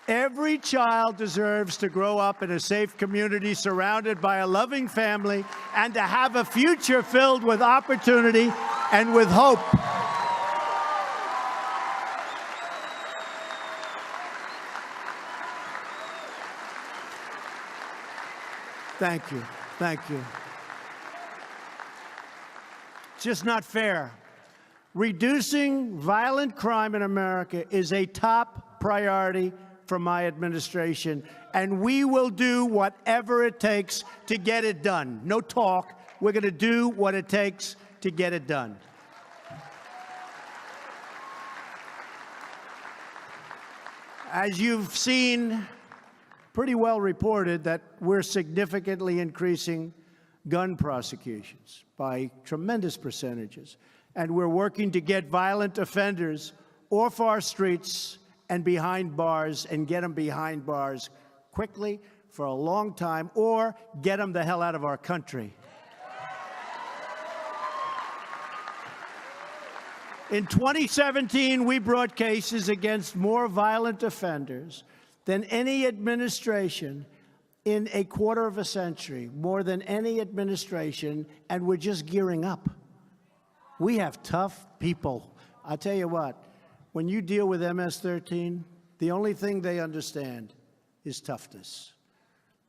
Speaker 1: Every child deserves to grow up in a safe community surrounded by a loving family and to have a future filled with opportunity and with hope. Thank you. Thank you. It's just not fair. Reducing violent crime in America is a top priority for my administration, and we will do whatever it takes to get it done. No talk. We're going to do what it takes to get it done. As you've seen, pretty well reported that we're significantly increasing gun prosecutions by tremendous percentages. And we're working to get violent offenders off our streets and behind bars, and get them behind bars quickly for a long time, or get them the hell out of our country. In 2017, we brought cases against more violent offenders than any administration in a quarter of a century, more than any administration, and we're just gearing up. We have tough people. I'll tell you what, when you deal with MS-13, the only thing they understand is toughness.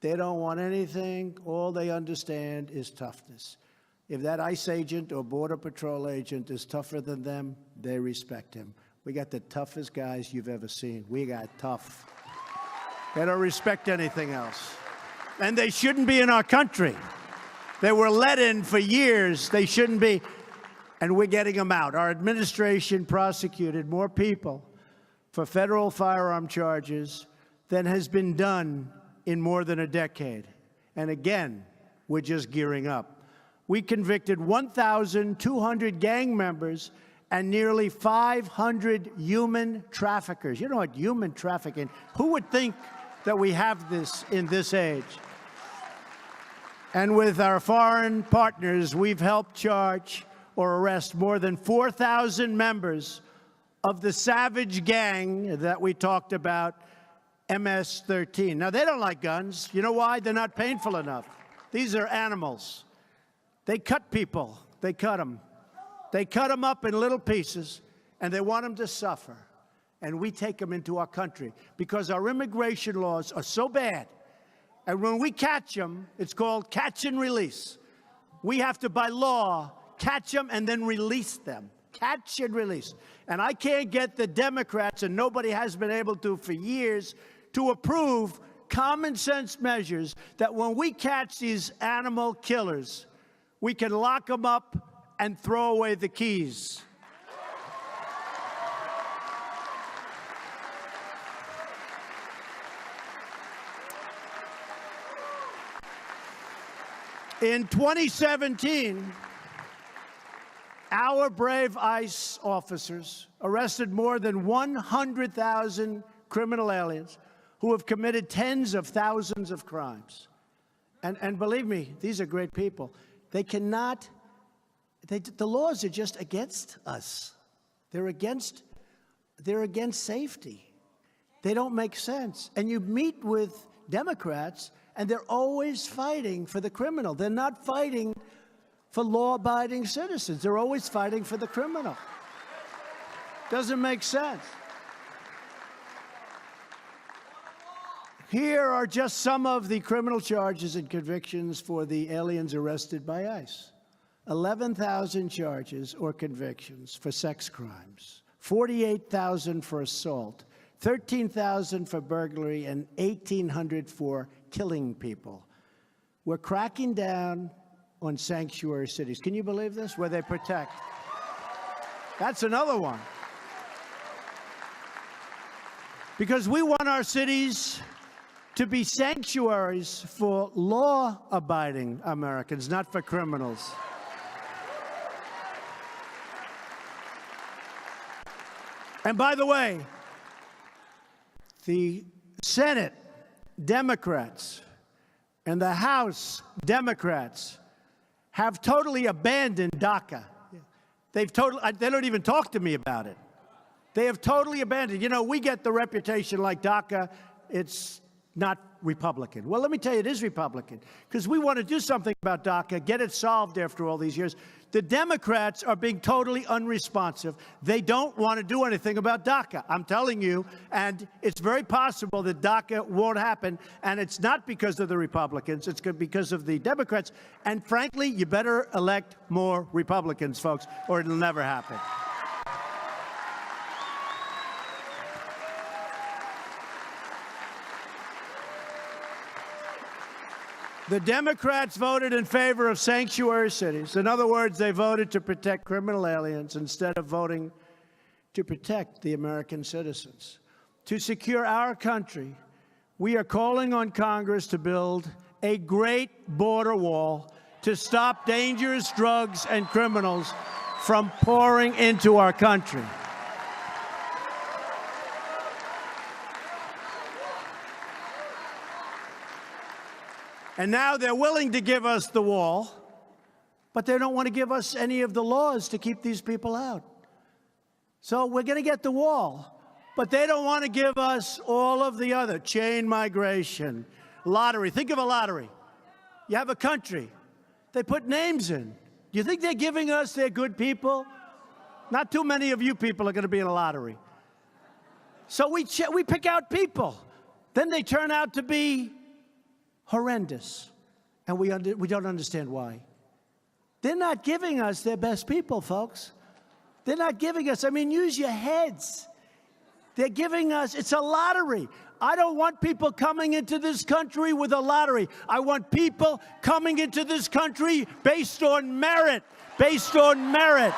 Speaker 1: They don't want anything. All they understand is toughness. If that ICE agent or Border Patrol agent is tougher than them, they respect him. We got the toughest guys you've ever seen. We got tough. They don't respect anything else. And they shouldn't be in our country. They were let in for years. They shouldn't be. And we're getting them out. Our administration prosecuted more people for federal firearm charges than has been done in more than a decade. And again, we're just gearing up. We convicted 1,200 gang members and nearly 500 human traffickers. You know what human trafficking, who would think that we have this in this age? And with our foreign partners, we've helped charge or arrest more than 4,000 members of the savage gang that we talked about, MS-13. Now, they don't like guns. You know why? They're not painful enough. These are animals. They cut people. They cut them. They cut them up in little pieces, and they want them to suffer. And we take them into our country because our immigration laws are so bad. And when we catch them, it's called catch and release. We have to, by law, catch them and then release them. Catch and release. And I can't get the Democrats, and nobody has been able to for years, to approve common sense measures that when we catch these animal killers, we can lock them up and throw away the keys. In 2017, our brave ICE officers arrested more than 100,000 criminal aliens who have committed tens of thousands of crimes. And believe me, these are great people. They cannot, the laws are just against us. They're against safety. They don't make sense. And you meet with Democrats, and they're always fighting for the criminal. They're not fighting for law-abiding citizens. They're always fighting for the criminal. Doesn't make sense. Here are just some of the criminal charges and convictions for the aliens arrested by ICE. 11,000 charges or convictions for sex crimes, 48,000 for assault, 13,000 for burglary, and 1,800 for killing people. We're cracking down on sanctuary cities. Can you believe this? Where they protect. That's another one. Because we want our cities to be sanctuaries for law-abiding Americans, not for criminals. And by the way, the Senate Democrats and the House Democrats have totally abandoned DACA. They don't even talk to me about it. They have totally abandoned. You know, we get the reputation like DACA, it's not Republican. Well, let me tell you, it is Republican, because we want to do something about DACA, get it solved after all these years. The Democrats are being totally unresponsive. They don't want to do anything about DACA, I'm telling you, and it's very possible that DACA won't happen, and it's not because of the Republicans, it's because of the Democrats, and frankly, you better elect more Republicans, folks, or it'll never happen. The Democrats voted in favor of sanctuary cities. In other words, they voted to protect criminal aliens instead of voting to protect the American citizens. To secure our country, we are calling on Congress to build a great border wall to stop dangerous drugs and criminals from pouring into our country. And now they're willing to give us the wall, but they don't want to give us any of the laws to keep these people out. So we're going to get the wall, but they don't want to give us all of the other: chain migration, lottery. Think of a lottery. You have a country. They put names in. Do you think they're giving us their good people? Not too many of you people are going to be in a lottery. So we pick out people. Then they turn out to be horrendous, and we don't understand why. They're not giving us their best people, folks. They're not giving us, I mean, use your heads. They're giving us, it's a lottery. I don't want people coming into this country with a lottery. I want people coming into this country based on merit, based on merit.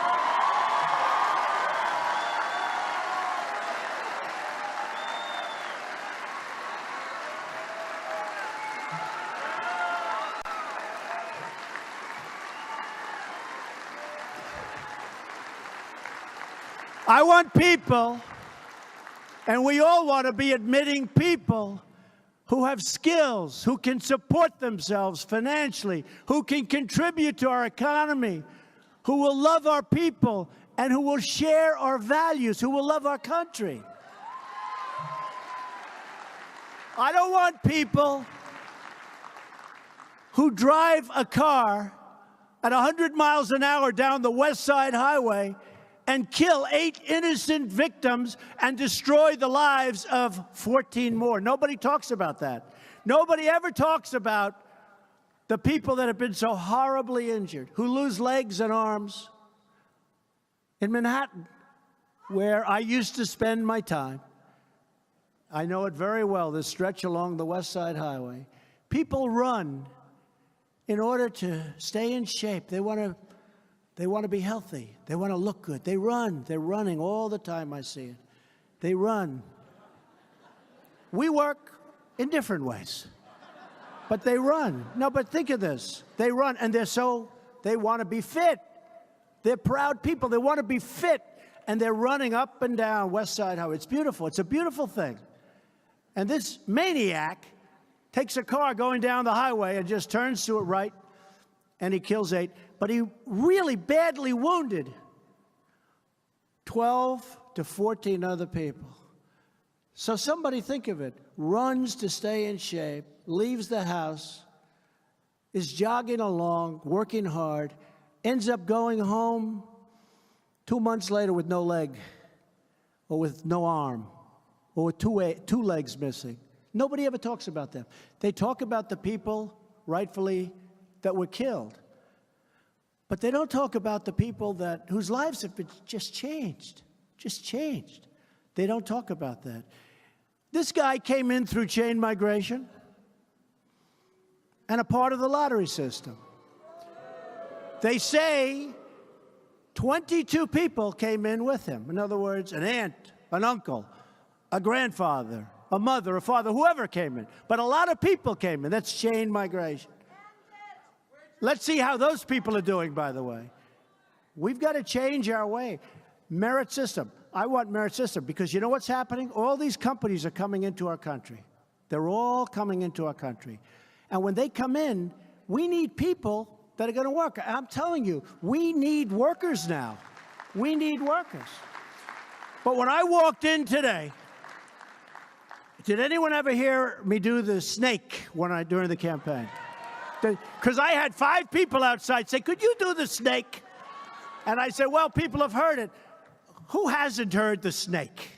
Speaker 1: I want people, and we all want to be admitting people who have skills, who can support themselves financially, who can contribute to our economy, who will love our people, and who will share our values, who will love our country. I don't want people who drive a car at 100 miles an hour down the West Side Highway and kill 8 innocent victims and destroy the lives of 14 more. Nobody talks about that. Nobody ever talks about the people that have been so horribly injured, who lose legs and arms. In Manhattan, where I used to spend my time, I know it very well, this stretch along the West Side Highway, people run in order to stay in shape. They want to be healthy. They want to look good. They run. They're running all the time. I see it. They run. We work in different ways, but they run. No, but think of this. They run, and they want to be fit. They're proud people. They want to be fit, and they're running up and down West Side Highway. It's beautiful. It's a beautiful thing. And this maniac takes a car going down the highway and just turns to it right, and he kills 8. But he really badly wounded 12 to 14 other people. So somebody think of it. Runs to stay in shape, leaves the house, is jogging along, working hard, ends up going home 2 months later with no leg, or with no arm, or with two legs missing. Nobody ever talks about them. They talk about the people, rightfully, that were killed. But they don't talk about the people whose lives have been just changed. They don't talk about that. This guy came in through chain migration and a part of the lottery system. They say 22 people came in with him. In other words, an aunt, an uncle, a grandfather, a mother, a father, whoever came in. But a lot of people came in. That's chain migration. Let's see how those people are doing, by the way. We've got to change our way. Merit system. I want merit system because you know what's happening? All these companies are coming into our country. They're all coming into our country. And when they come in, we need people that are going to work. I'm telling you, we need workers now. We need workers. But when I walked in today, did anyone ever hear me do the snake during the campaign? Because I had 5 people outside say, could you do the snake? And I said, well, people have heard it. Who hasn't heard the snake?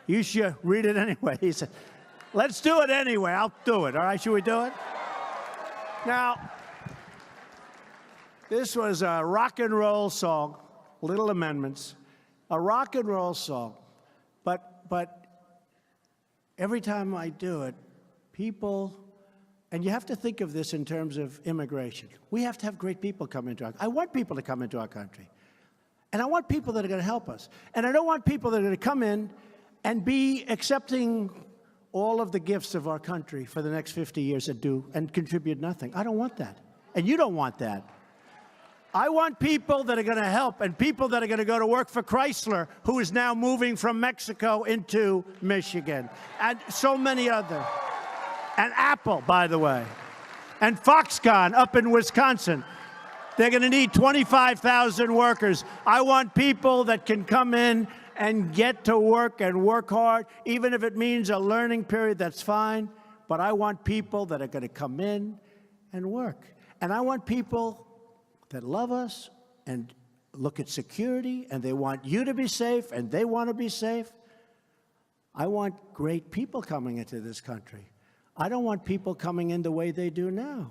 Speaker 1: You should read it anyway. He said, let's do it anyway. I'll do it. All right, should we do it? Now, this was a rock and roll song, little amendments, a rock and roll song. But every time I do it, people, and you have to think of this in terms of immigration. We have to have great people come into our country. I want people to come into our country. And I want people that are going to help us. And I don't want people that are going to come in and be accepting all of the gifts of our country for the next 50 years and contribute nothing. I don't want that. And you don't want that. I want people that are going to help and people that are going to go to work for Chrysler, who is now moving from Mexico into Michigan, and so many other. And Apple, by the way, and Foxconn up in Wisconsin. They're going to need 25,000 workers. I want people that can come in and get to work and work hard, even if it means a learning period, that's fine. But I want people that are going to come in and work. And I want people that love us and look at security, and they want you to be safe, and they want to be safe. I want great people coming into this country. I don't want people coming in the way they do now,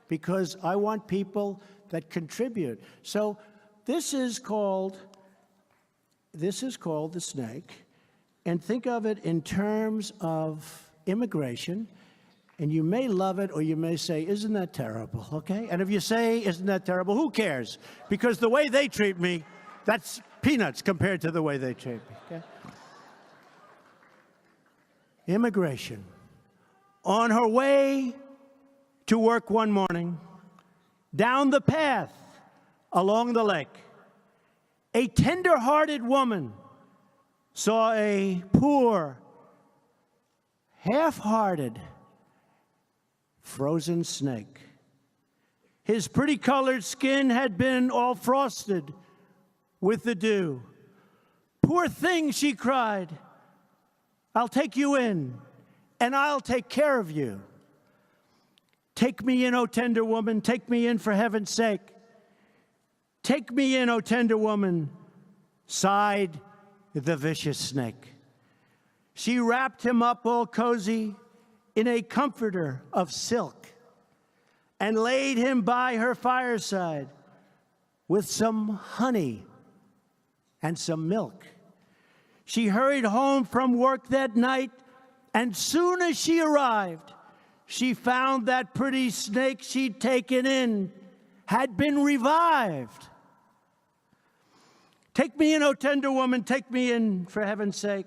Speaker 1: because I want people that contribute. So this is called the snake, and think of it in terms of immigration. And you may love it, or you may say, isn't that terrible, okay? And if you say, isn't that terrible, who cares? Because the way they treat me, that's peanuts compared to the way they treat me, okay? Immigration. On her way to work one morning, down the path along the lake, a tender-hearted woman saw a poor, half-hearted, frozen snake. His pretty-colored skin had been all frosted with the dew. Poor thing, she cried. I'll take you in, and I'll take care of you. Take me in, O tender woman, take me in for heaven's sake. Take me in, O tender woman, sighed the vicious snake. She wrapped him up all cozy in a comforter of silk and laid him by her fireside with some honey and some milk. She hurried home from work that night, and soon as she arrived, she found that pretty snake she'd taken in had been revived. Take me in, O tender woman, take me in for heaven's sake.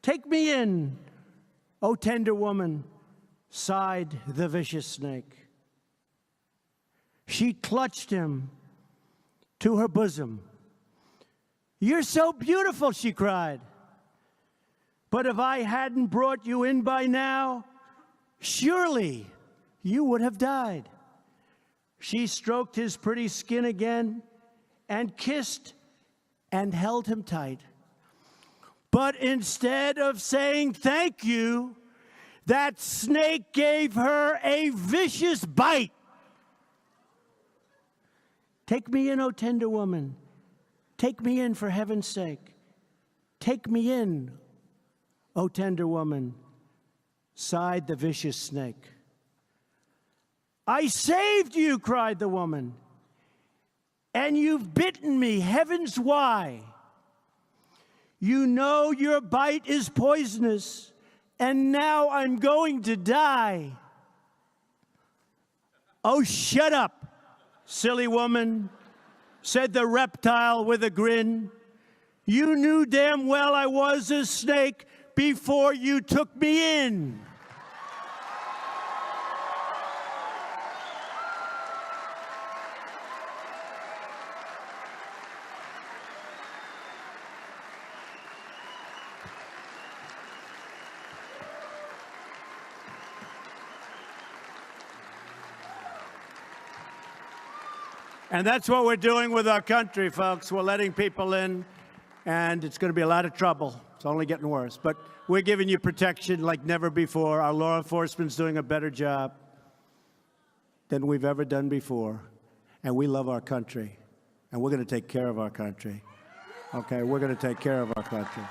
Speaker 1: Take me in, O tender woman, sighed the vicious snake. She clutched him to her bosom. You're so beautiful, she cried. But if I hadn't brought you in by now, surely you would have died. She stroked his pretty skin again and kissed and held him tight. But instead of saying thank you, that snake gave her a vicious bite. Take me in, O tender woman. Take me in for heaven's sake. Take me in, O tender woman, sighed the vicious snake. I saved you, cried the woman, and you've bitten me, heavens why? You know your bite is poisonous, and now I'm going to die. Oh, shut up, silly woman, said the reptile with a grin. You knew damn well I was a snake before you took me in. And that's what we're doing with our country, folks. We're letting people in, and it's going to be a lot of trouble. It's only getting worse. But we're giving you protection like never before. Our law enforcement's doing a better job than we've ever done before. And we love our country. And we're going to take care of our country. Okay, we're going to take care of our country.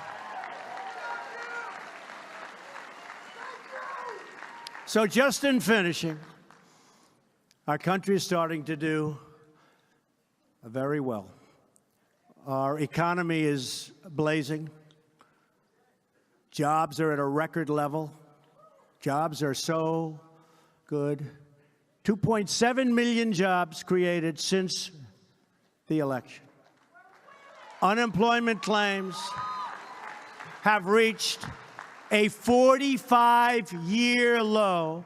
Speaker 1: So just in finishing, our country is starting to do very well. Our economy is blazing. Jobs are at a record level. Jobs are so good. 2.7 million jobs created since the election. Unemployment claims have reached a 45-year low.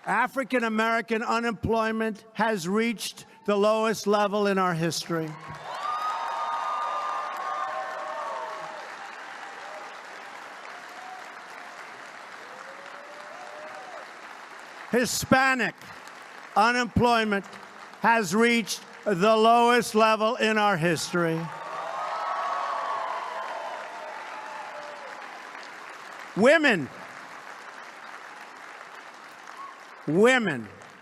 Speaker 1: African-American unemployment has reached the lowest level in our history. Hispanic unemployment has reached the lowest level in our history. Women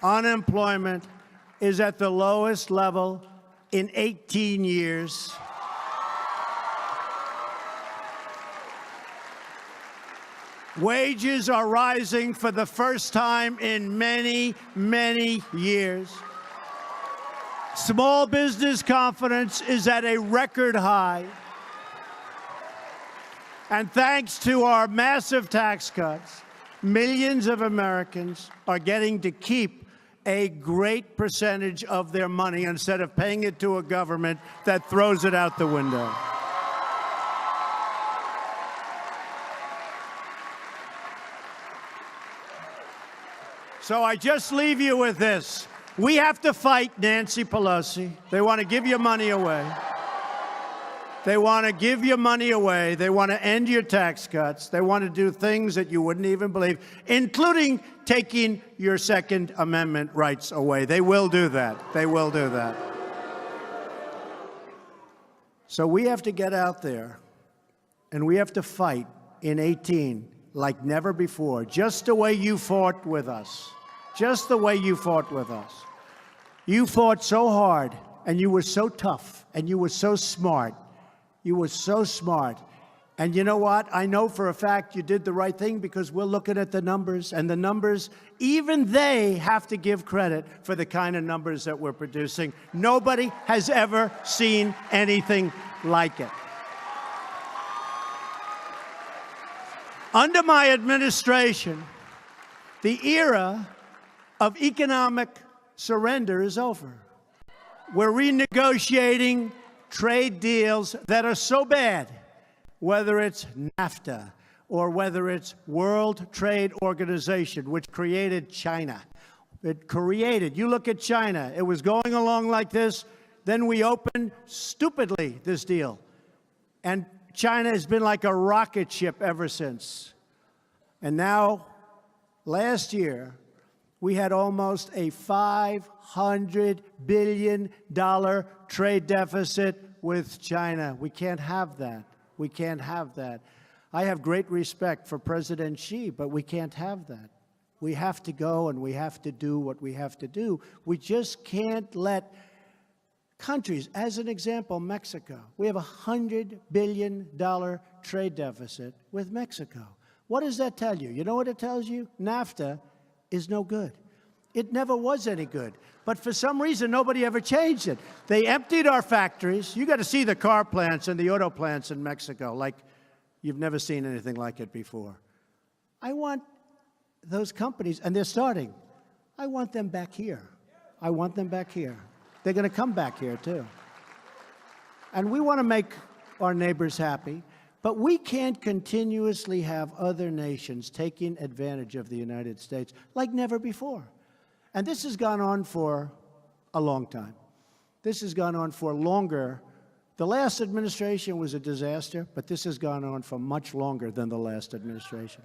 Speaker 1: unemployment is at the lowest level in 18 years. Wages are rising for the first time in many, many years. Small business confidence is at a record high. And thanks to our massive tax cuts, millions of Americans are getting to keep a great percentage of their money instead of paying it to a government that throws it out the window. So I just leave you with this. We have to fight Nancy Pelosi. They want to give your money away. They want to give your money away. They want to end your tax cuts. They want to do things that you wouldn't even believe, including taking your Second Amendment rights away. They will do that. They will do that. So we have to get out there, and we have to fight in 18 like never before, just the way you fought with us. Just the way you fought with us. You fought so hard, and you were so tough, and you were so smart. You were so smart. And you know what? I know for a fact you did the right thing because we're looking at the numbers, and the numbers, even they have to give credit for the kind of numbers that we're producing. Nobody has ever seen anything like it. Under my administration, the era of economic surrender is over. We're renegotiating trade deals that are so bad, whether it's NAFTA or whether it's World Trade Organization, which created China. You look at China, it was going along like this, then we opened, stupidly, this deal. And China has been like a rocket ship ever since. And now, last year, we had almost a $500 billion trade deficit with China. We can't have that. We can't have that. I have great respect for President Xi, but we can't have that. We have to go and we have to do what we have to do. We just can't let countries, as an example, Mexico. We have a $100 billion trade deficit with Mexico. What does that tell you? You know what it tells you? NAFTA is no good. It never was any good. But for some reason, nobody ever changed it. They emptied our factories. You got to see the car plants and the auto plants in Mexico like you've never seen anything like it before. I want those companies, and they're starting. I want them back here. I want them back here. They're going to come back here, too. And we want to make our neighbors happy, but we can't continuously have other nations taking advantage of the United States like never before. And this has gone on for a long time. This has gone on for longer. The last administration was a disaster, but this has gone on for much longer than the last administration.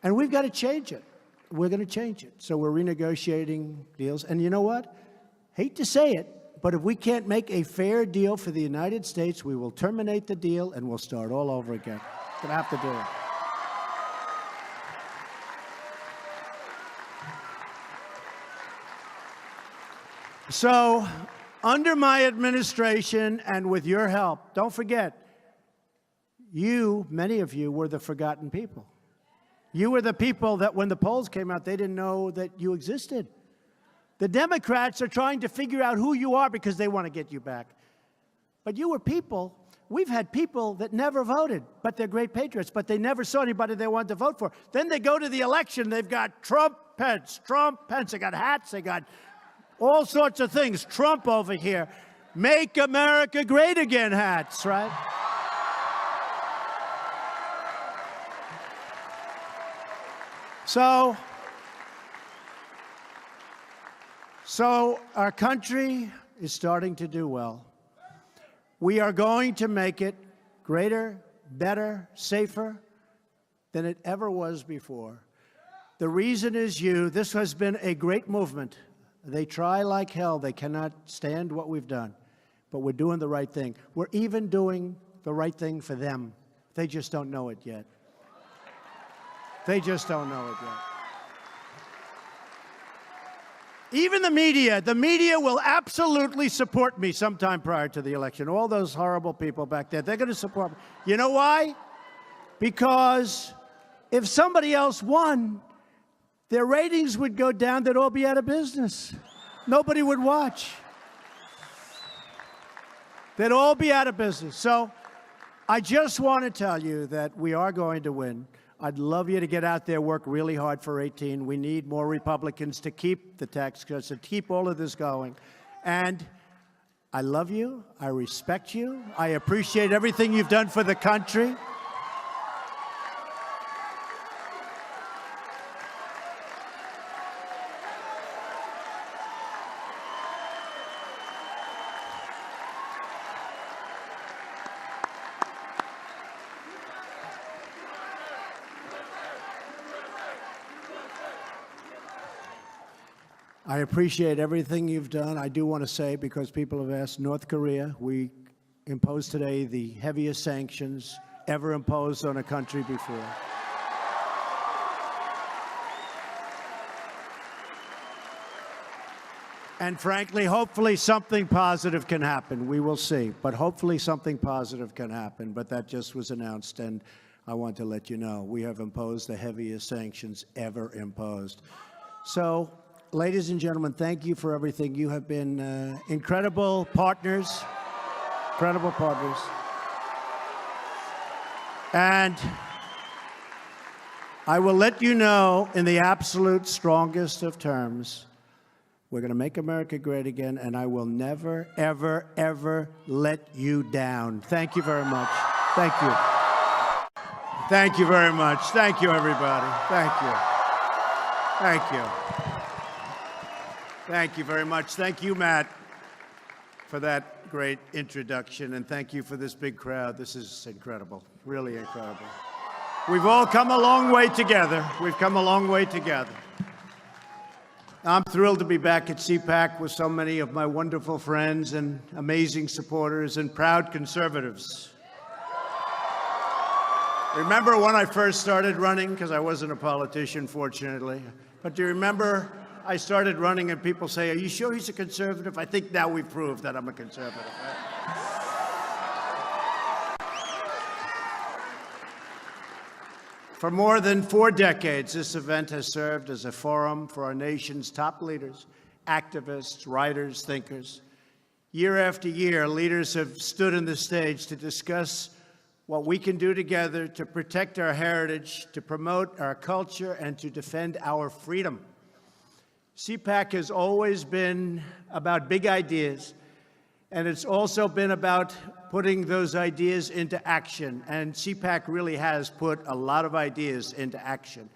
Speaker 1: And we've got to change it. We're going to change it. So we're renegotiating deals. And you know what? Hate to say it, but if we can't make a fair deal for the United States, we will terminate the deal and we'll start all over again. We're going to have to do it. So, under my administration and with your help, don't forget, many of you were the forgotten people. You were the people that when the polls came out, they didn't know that you existed. The Democrats are trying to figure out who you are because they want to get you back. But you were people. We've had people that never voted, but they're great patriots, but they never saw anybody they wanted to vote for. Then they go to the election. They've got Trump, Pence. They got hats. They got all sorts of things. Trump over here. Make America great again hats, right? So our country is starting to do well. We are going to make it greater, better, safer than it ever was before. The reason is you. This has been a great movement. They try like hell. They cannot stand what we've done. But we're doing the right thing. We're even doing the right thing for them. They just don't know it yet. They just don't know it yet. Even the media will absolutely support me sometime prior to the election. All those horrible people back there, they're going to support me. You know why? Because if somebody else won, their ratings would go down. They'd all be out of business. Nobody would watch. They'd all be out of business. So I just want to tell you that we are going to win. I'd love you to get out there, work really hard for 18. We need more Republicans to keep the tax cuts, to keep all of this going. And I love you. I respect you. I appreciate everything you've done for the country. I appreciate everything you've done. I do want to say, because people have asked, North Korea, we imposed today the heaviest sanctions ever imposed on a country before. And frankly, hopefully something positive can happen. We will see. But hopefully something positive can happen. But that just was announced, and I want to let you know we have imposed the heaviest sanctions ever imposed. So, ladies and gentlemen, thank you for everything. You have been incredible partners. Incredible partners. And I will let you know in the absolute strongest of terms, we're going to make America great again, and I will never, ever, ever let you down. Thank you very much. Thank you. Thank you very much. Thank you, everybody. Thank you. Thank you. Thank you very much. Thank you, Matt, for that great introduction, and thank you for this big crowd. This is incredible, really incredible. We've all come a long way together. We've come a long way together. I'm thrilled to be back at CPAC with so many of my wonderful friends and amazing supporters and proud conservatives. Remember when I first started running? Because I wasn't a politician, fortunately. But do you remember I started running and people say, are you sure he's a conservative? I think now we've proved that I'm a conservative. For more than 4 decades, this event has served as a forum for our nation's top leaders, activists, writers, thinkers. Year after year, leaders have stood on the stage to discuss what we can do together to protect our heritage, to promote our culture, and to defend our freedom. CPAC has always been about big ideas, and it's also been about putting those ideas into action. And CPAC really has put a lot of ideas into action.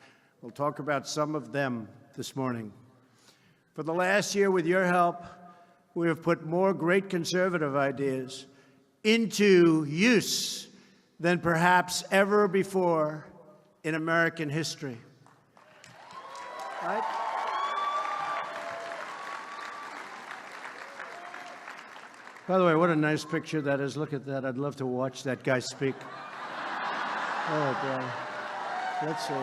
Speaker 1: We'll talk about some of them this morning. For the last year, with your help, we have put more great conservative ideas into use than perhaps ever before in American history. Right? By the way, what a nice picture that is. Look at that. I'd love to watch that guy speak. Oh, boy. Let's see.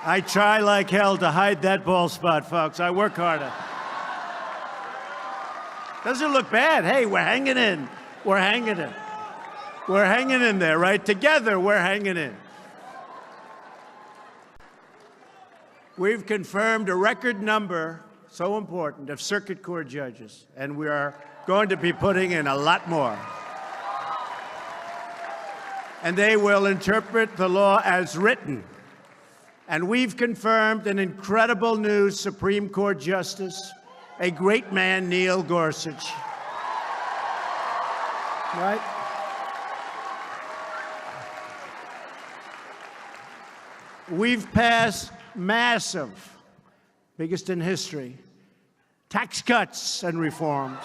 Speaker 1: I try like hell to hide that bald spot, folks. I work harder. Doesn't look bad. Hey, we're hanging in. We're hanging in. We're hanging in there, right? Together, we're hanging in. We've confirmed a record number, so important, of circuit court judges, and we are going to be putting in a lot more. And they will interpret the law as written. And we've confirmed an incredible new Supreme Court justice, a great man, Neil Gorsuch. Right? We've passed massive, biggest in history, tax cuts and reforms.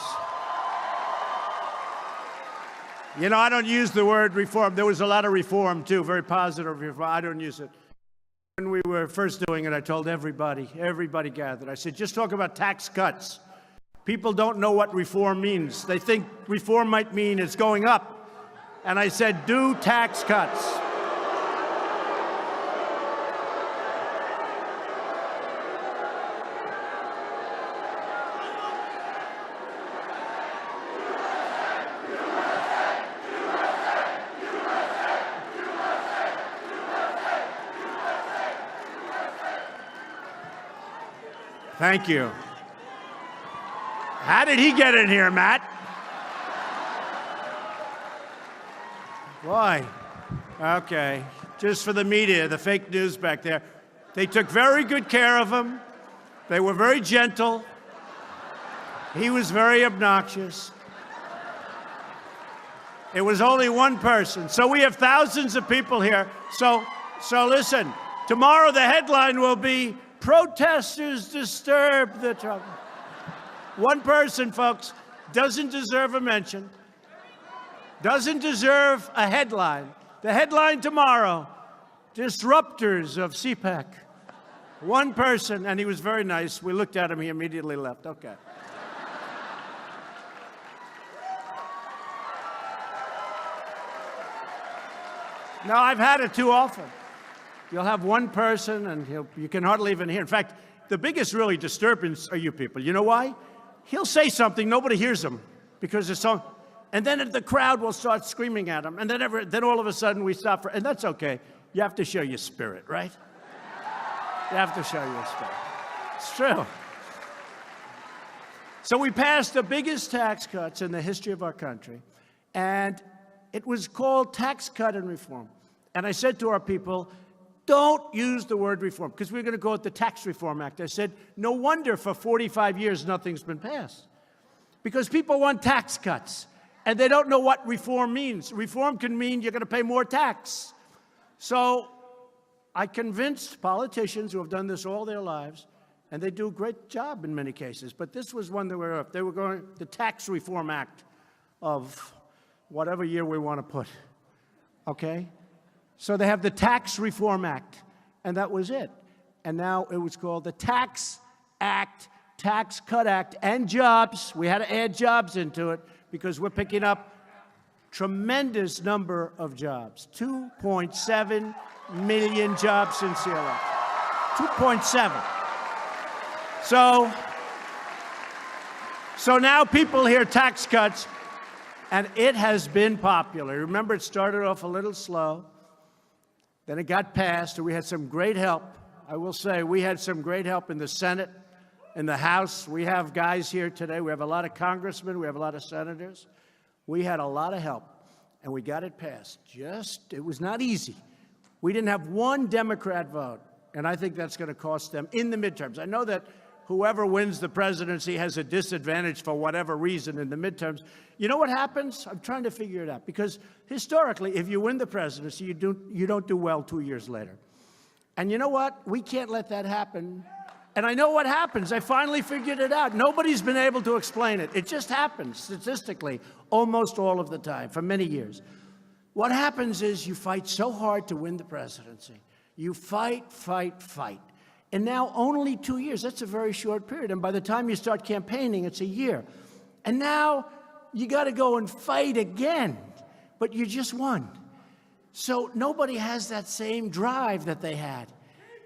Speaker 1: You know, I don't use the word reform. There was a lot of reform, too, very positive reform. I don't use it. When we were first doing it, I told everybody gathered, I said, just talk about tax cuts. People don't know what reform means. They think reform might mean it's going up. And I said, do tax cuts. Thank you. How did he get in here, Matt? Why? Okay. Just for the media, the fake news back there. They took very good care of him. They were very gentle. He was very obnoxious. It was only one person. So we have thousands of people here. So listen, tomorrow the headline will be, protesters disturb the trouble. One person, folks, doesn't deserve a mention, doesn't deserve a headline. The headline tomorrow, disruptors of CPAC. One person, and he was very nice. We looked at him, he immediately left. Okay. No, I've had it too often. You'll have one person, and you can hardly even hear. In fact, the biggest really disturbance are you people. You know why? He'll say something, nobody hears him, because it's so, and then the crowd will start screaming at him, and then all of a sudden we stop, and that's okay. You have to show your spirit, right? You have to show your spirit. It's true. So we passed the biggest tax cuts in the history of our country, and it was called Tax Cut and Reform. And I said to our people, don't use the word reform, because we're going to call it the Tax Reform Act. I said, no wonder for 45 years nothing's been passed, because people want tax cuts, and they don't know what reform means. Reform can mean you're going to pay more tax. So I convinced politicians who have done this all their lives, and they do a great job in many cases, but this was one they were going, the Tax Reform Act of whatever year we want to put, okay? So they have the Tax Reform Act, and that was it. And now it was called the Tax Act, Tax Cut Act, and jobs. We had to add jobs into it because we're picking up tremendous number of jobs. 2.7 million jobs since the election. 2.7. So now people hear tax cuts, and it has been popular. Remember, it started off a little slow. Then it got passed, and we had some great help. I will say we had some great help in the Senate In the House, we have guys here today. We have a lot of congressmen. We have a lot of senators. We had a lot of help, and we got it passed. It was not easy. We didn't have one Democrat vote, and I think that's going to cost them in the midterms. I know that whoever wins the presidency has a disadvantage for whatever reason in the midterms. You know what happens? I'm trying to figure it out, because historically, if you win the presidency, you don't do well 2 years later. And you know what? We can't let that happen. And I know what happens. I finally figured it out. Nobody's been able to explain it. It just happens statistically almost all of the time for many years. What happens is you fight so hard to win the presidency. You fight, fight, fight. And now only 2 years. That's a very short period. And by the time you start campaigning, it's a year. And now you got to go and fight again. But you just won. So nobody has that same drive that they had.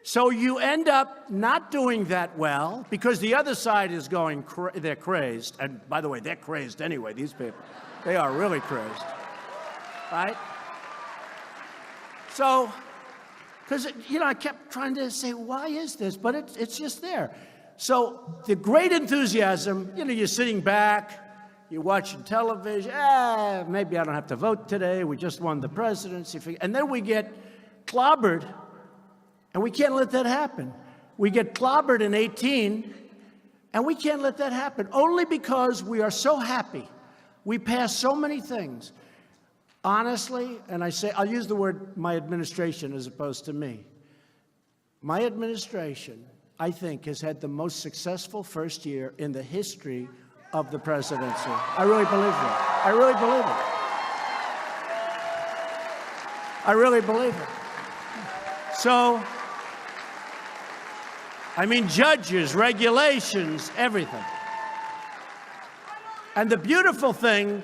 Speaker 1: So you end up not doing that well because the other side is going, they're crazed. And by the way, they're crazed anyway, these people. They are really crazed, right? So, because, I kept trying to say, why is this? But it's just there. So the great enthusiasm, you're sitting back, you're watching television. Maybe I don't have to vote today. We just won the presidency. And then we get clobbered, and we can't let that happen. We get clobbered in 18, and we can't let that happen, only because we are so happy. We pass so many things. Honestly, and I'll use the word my administration as opposed to me. My administration, I think, has had the most successful first year in the history of the presidency. I really believe that. I really believe it. I really believe it. So, judges, regulations, everything. And the beautiful thing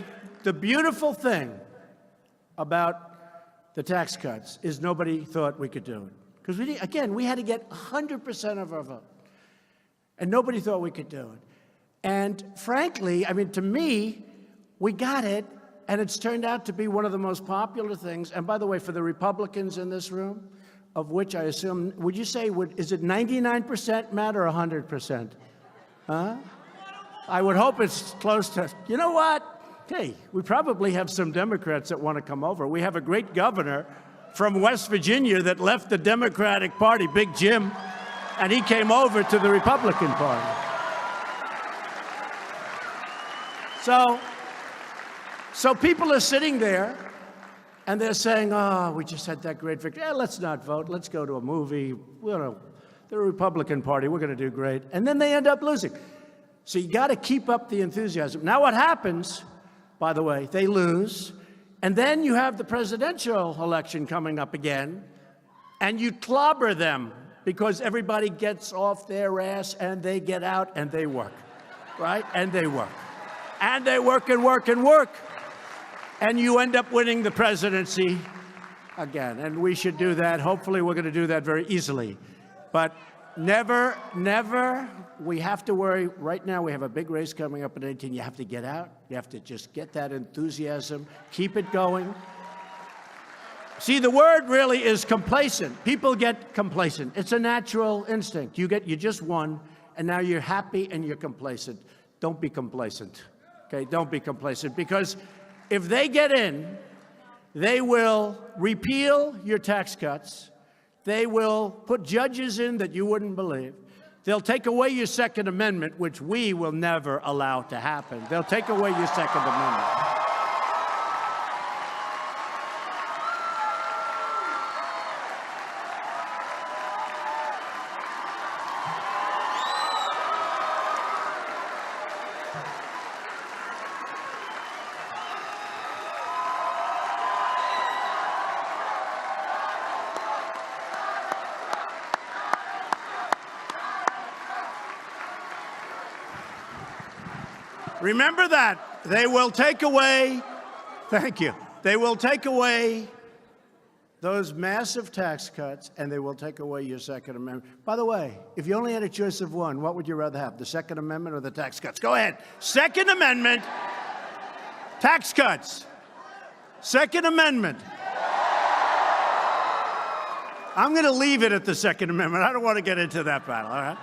Speaker 1: about the tax cuts is nobody thought we could do it. Because we had to get 100% of our vote. And nobody thought we could do it. And frankly, to me, we got it, and it's turned out to be one of the most popular things. And by the way, for the Republicans in this room, of which I assume, would you say, is it 99%, Matt, or 100%? Huh? I would hope it's close to, you know what? Hey, we probably have some Democrats that want to come over. We have a great governor from West Virginia that left the Democratic Party, Big Jim, and he came over to the Republican Party. So people are sitting there, and they're saying, we just had that great victory. Let's not vote. Let's go to a movie. The Republican Party, we're going to do great. And then they end up losing. So you got to keep up the enthusiasm. Now what happens, by the way, they lose, and then you have the presidential election coming up again, and you clobber them because everybody gets off their ass, and they get out, and they work, right? And they work. And they work and work and work. And you end up winning the presidency again. And we should do that. Hopefully, we're going to do that very easily. But never, we have to worry. Right now, we have a big race coming up in 18. You have to get out. You have to just get that enthusiasm. Keep it going. See, the word really is complacent. People get complacent. It's a natural instinct. You just won, and now you're happy and you're complacent. Don't be complacent. Okay, don't be complacent, because if they get in, they will repeal your tax cuts. They will put judges in that you wouldn't believe. They'll take away your Second Amendment, which we will never allow to happen. They'll take away your Second Amendment. Remember that. They will take away, thank you, they will take away those massive tax cuts, and they will take away your Second Amendment. By the way, if you only had a choice of one, what would you rather have, the Second Amendment or the tax cuts? Go ahead. Second Amendment, tax cuts. Second Amendment. I'm going to leave it at the Second Amendment. I don't want to get into that battle, all right?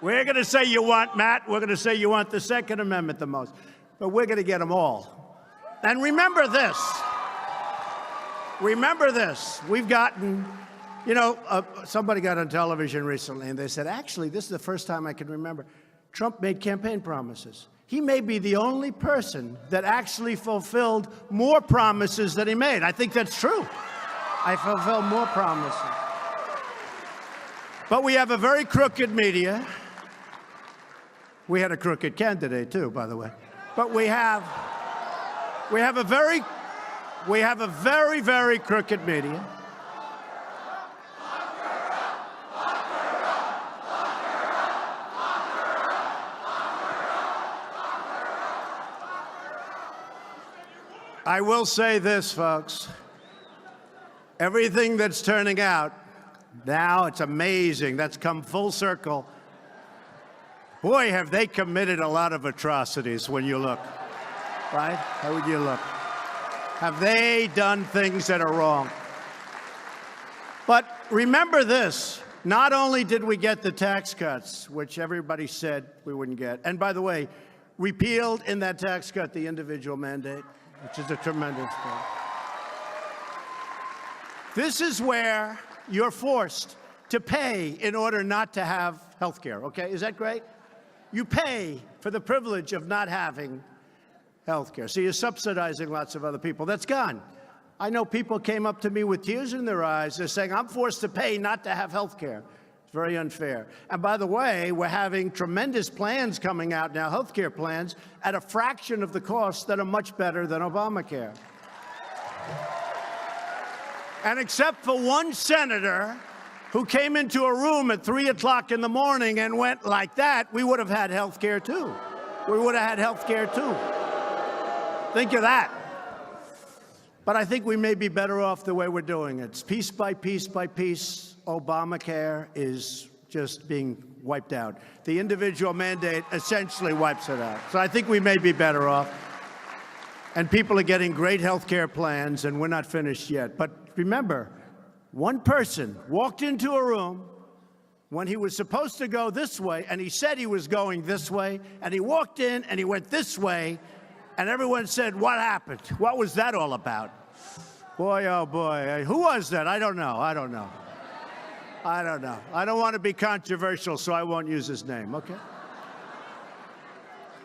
Speaker 1: We're going to say you want, Matt, we're going to say you want the Second Amendment the most. But we're going to get them all. And remember this. Remember this. We've gotten, somebody got on television recently and they said, actually, this is the first time I can remember, Trump made campaign promises. He may be the only person that actually fulfilled more promises than he made. I think that's true. I fulfilled more promises. But we have a very crooked media. We had a crooked candidate, too, by the way. But we have a very, very crooked media. I will say this, folks. Everything that's turning out now, it's amazing. That's come full circle. Boy, have they committed a lot of atrocities when you look, right? How would you look? Have they done things that are wrong? But remember this. Not only did we get the tax cuts, which everybody said we wouldn't get, and by the way, repealed in that tax cut the individual mandate, which is a tremendous thing. This is where you're forced to pay in order not to have health care, okay? Is that great? You pay for the privilege of not having health care. So you're subsidizing lots of other people. That's gone. I know people came up to me with tears in their eyes. They're saying, I'm forced to pay not to have health care. It's very unfair. And by the way, we're having tremendous plans coming out now, health care plans, at a fraction of the cost that are much better than Obamacare. And except for one senator who came into a room at 3 o'clock in the morning and went like that, we would have had health care too. We would have had health care too. Think of that. But I think we may be better off the way we're doing it. It's piece by piece by piece. Obamacare is just being wiped out. The individual mandate essentially wipes it out. So I think we may be better off. And people are getting great health care plans, and we're not finished yet. But remember, one person walked into a room when he was supposed to go this way, and he said he was going this way, and he walked in and he went this way, and everyone said, what happened? What was that all about? Boy, oh boy. Who was that? I don't know. I don't know. I don't know. I don't want to be controversial, so I won't use his name, okay?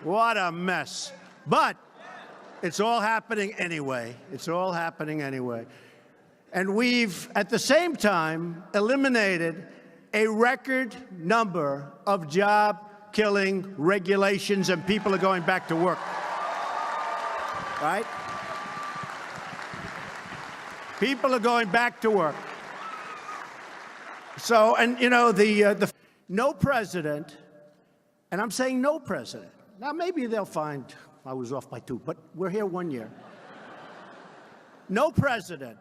Speaker 1: What a mess. But it's all happening anyway. It's all happening anyway. And we've, at the same time, eliminated a record number of job-killing regulations, and people are going back to work. Right? People are going back to work. So, and no president, and I'm saying no president. Now, maybe they'll find I was off by 2, but we're here 1 year. No president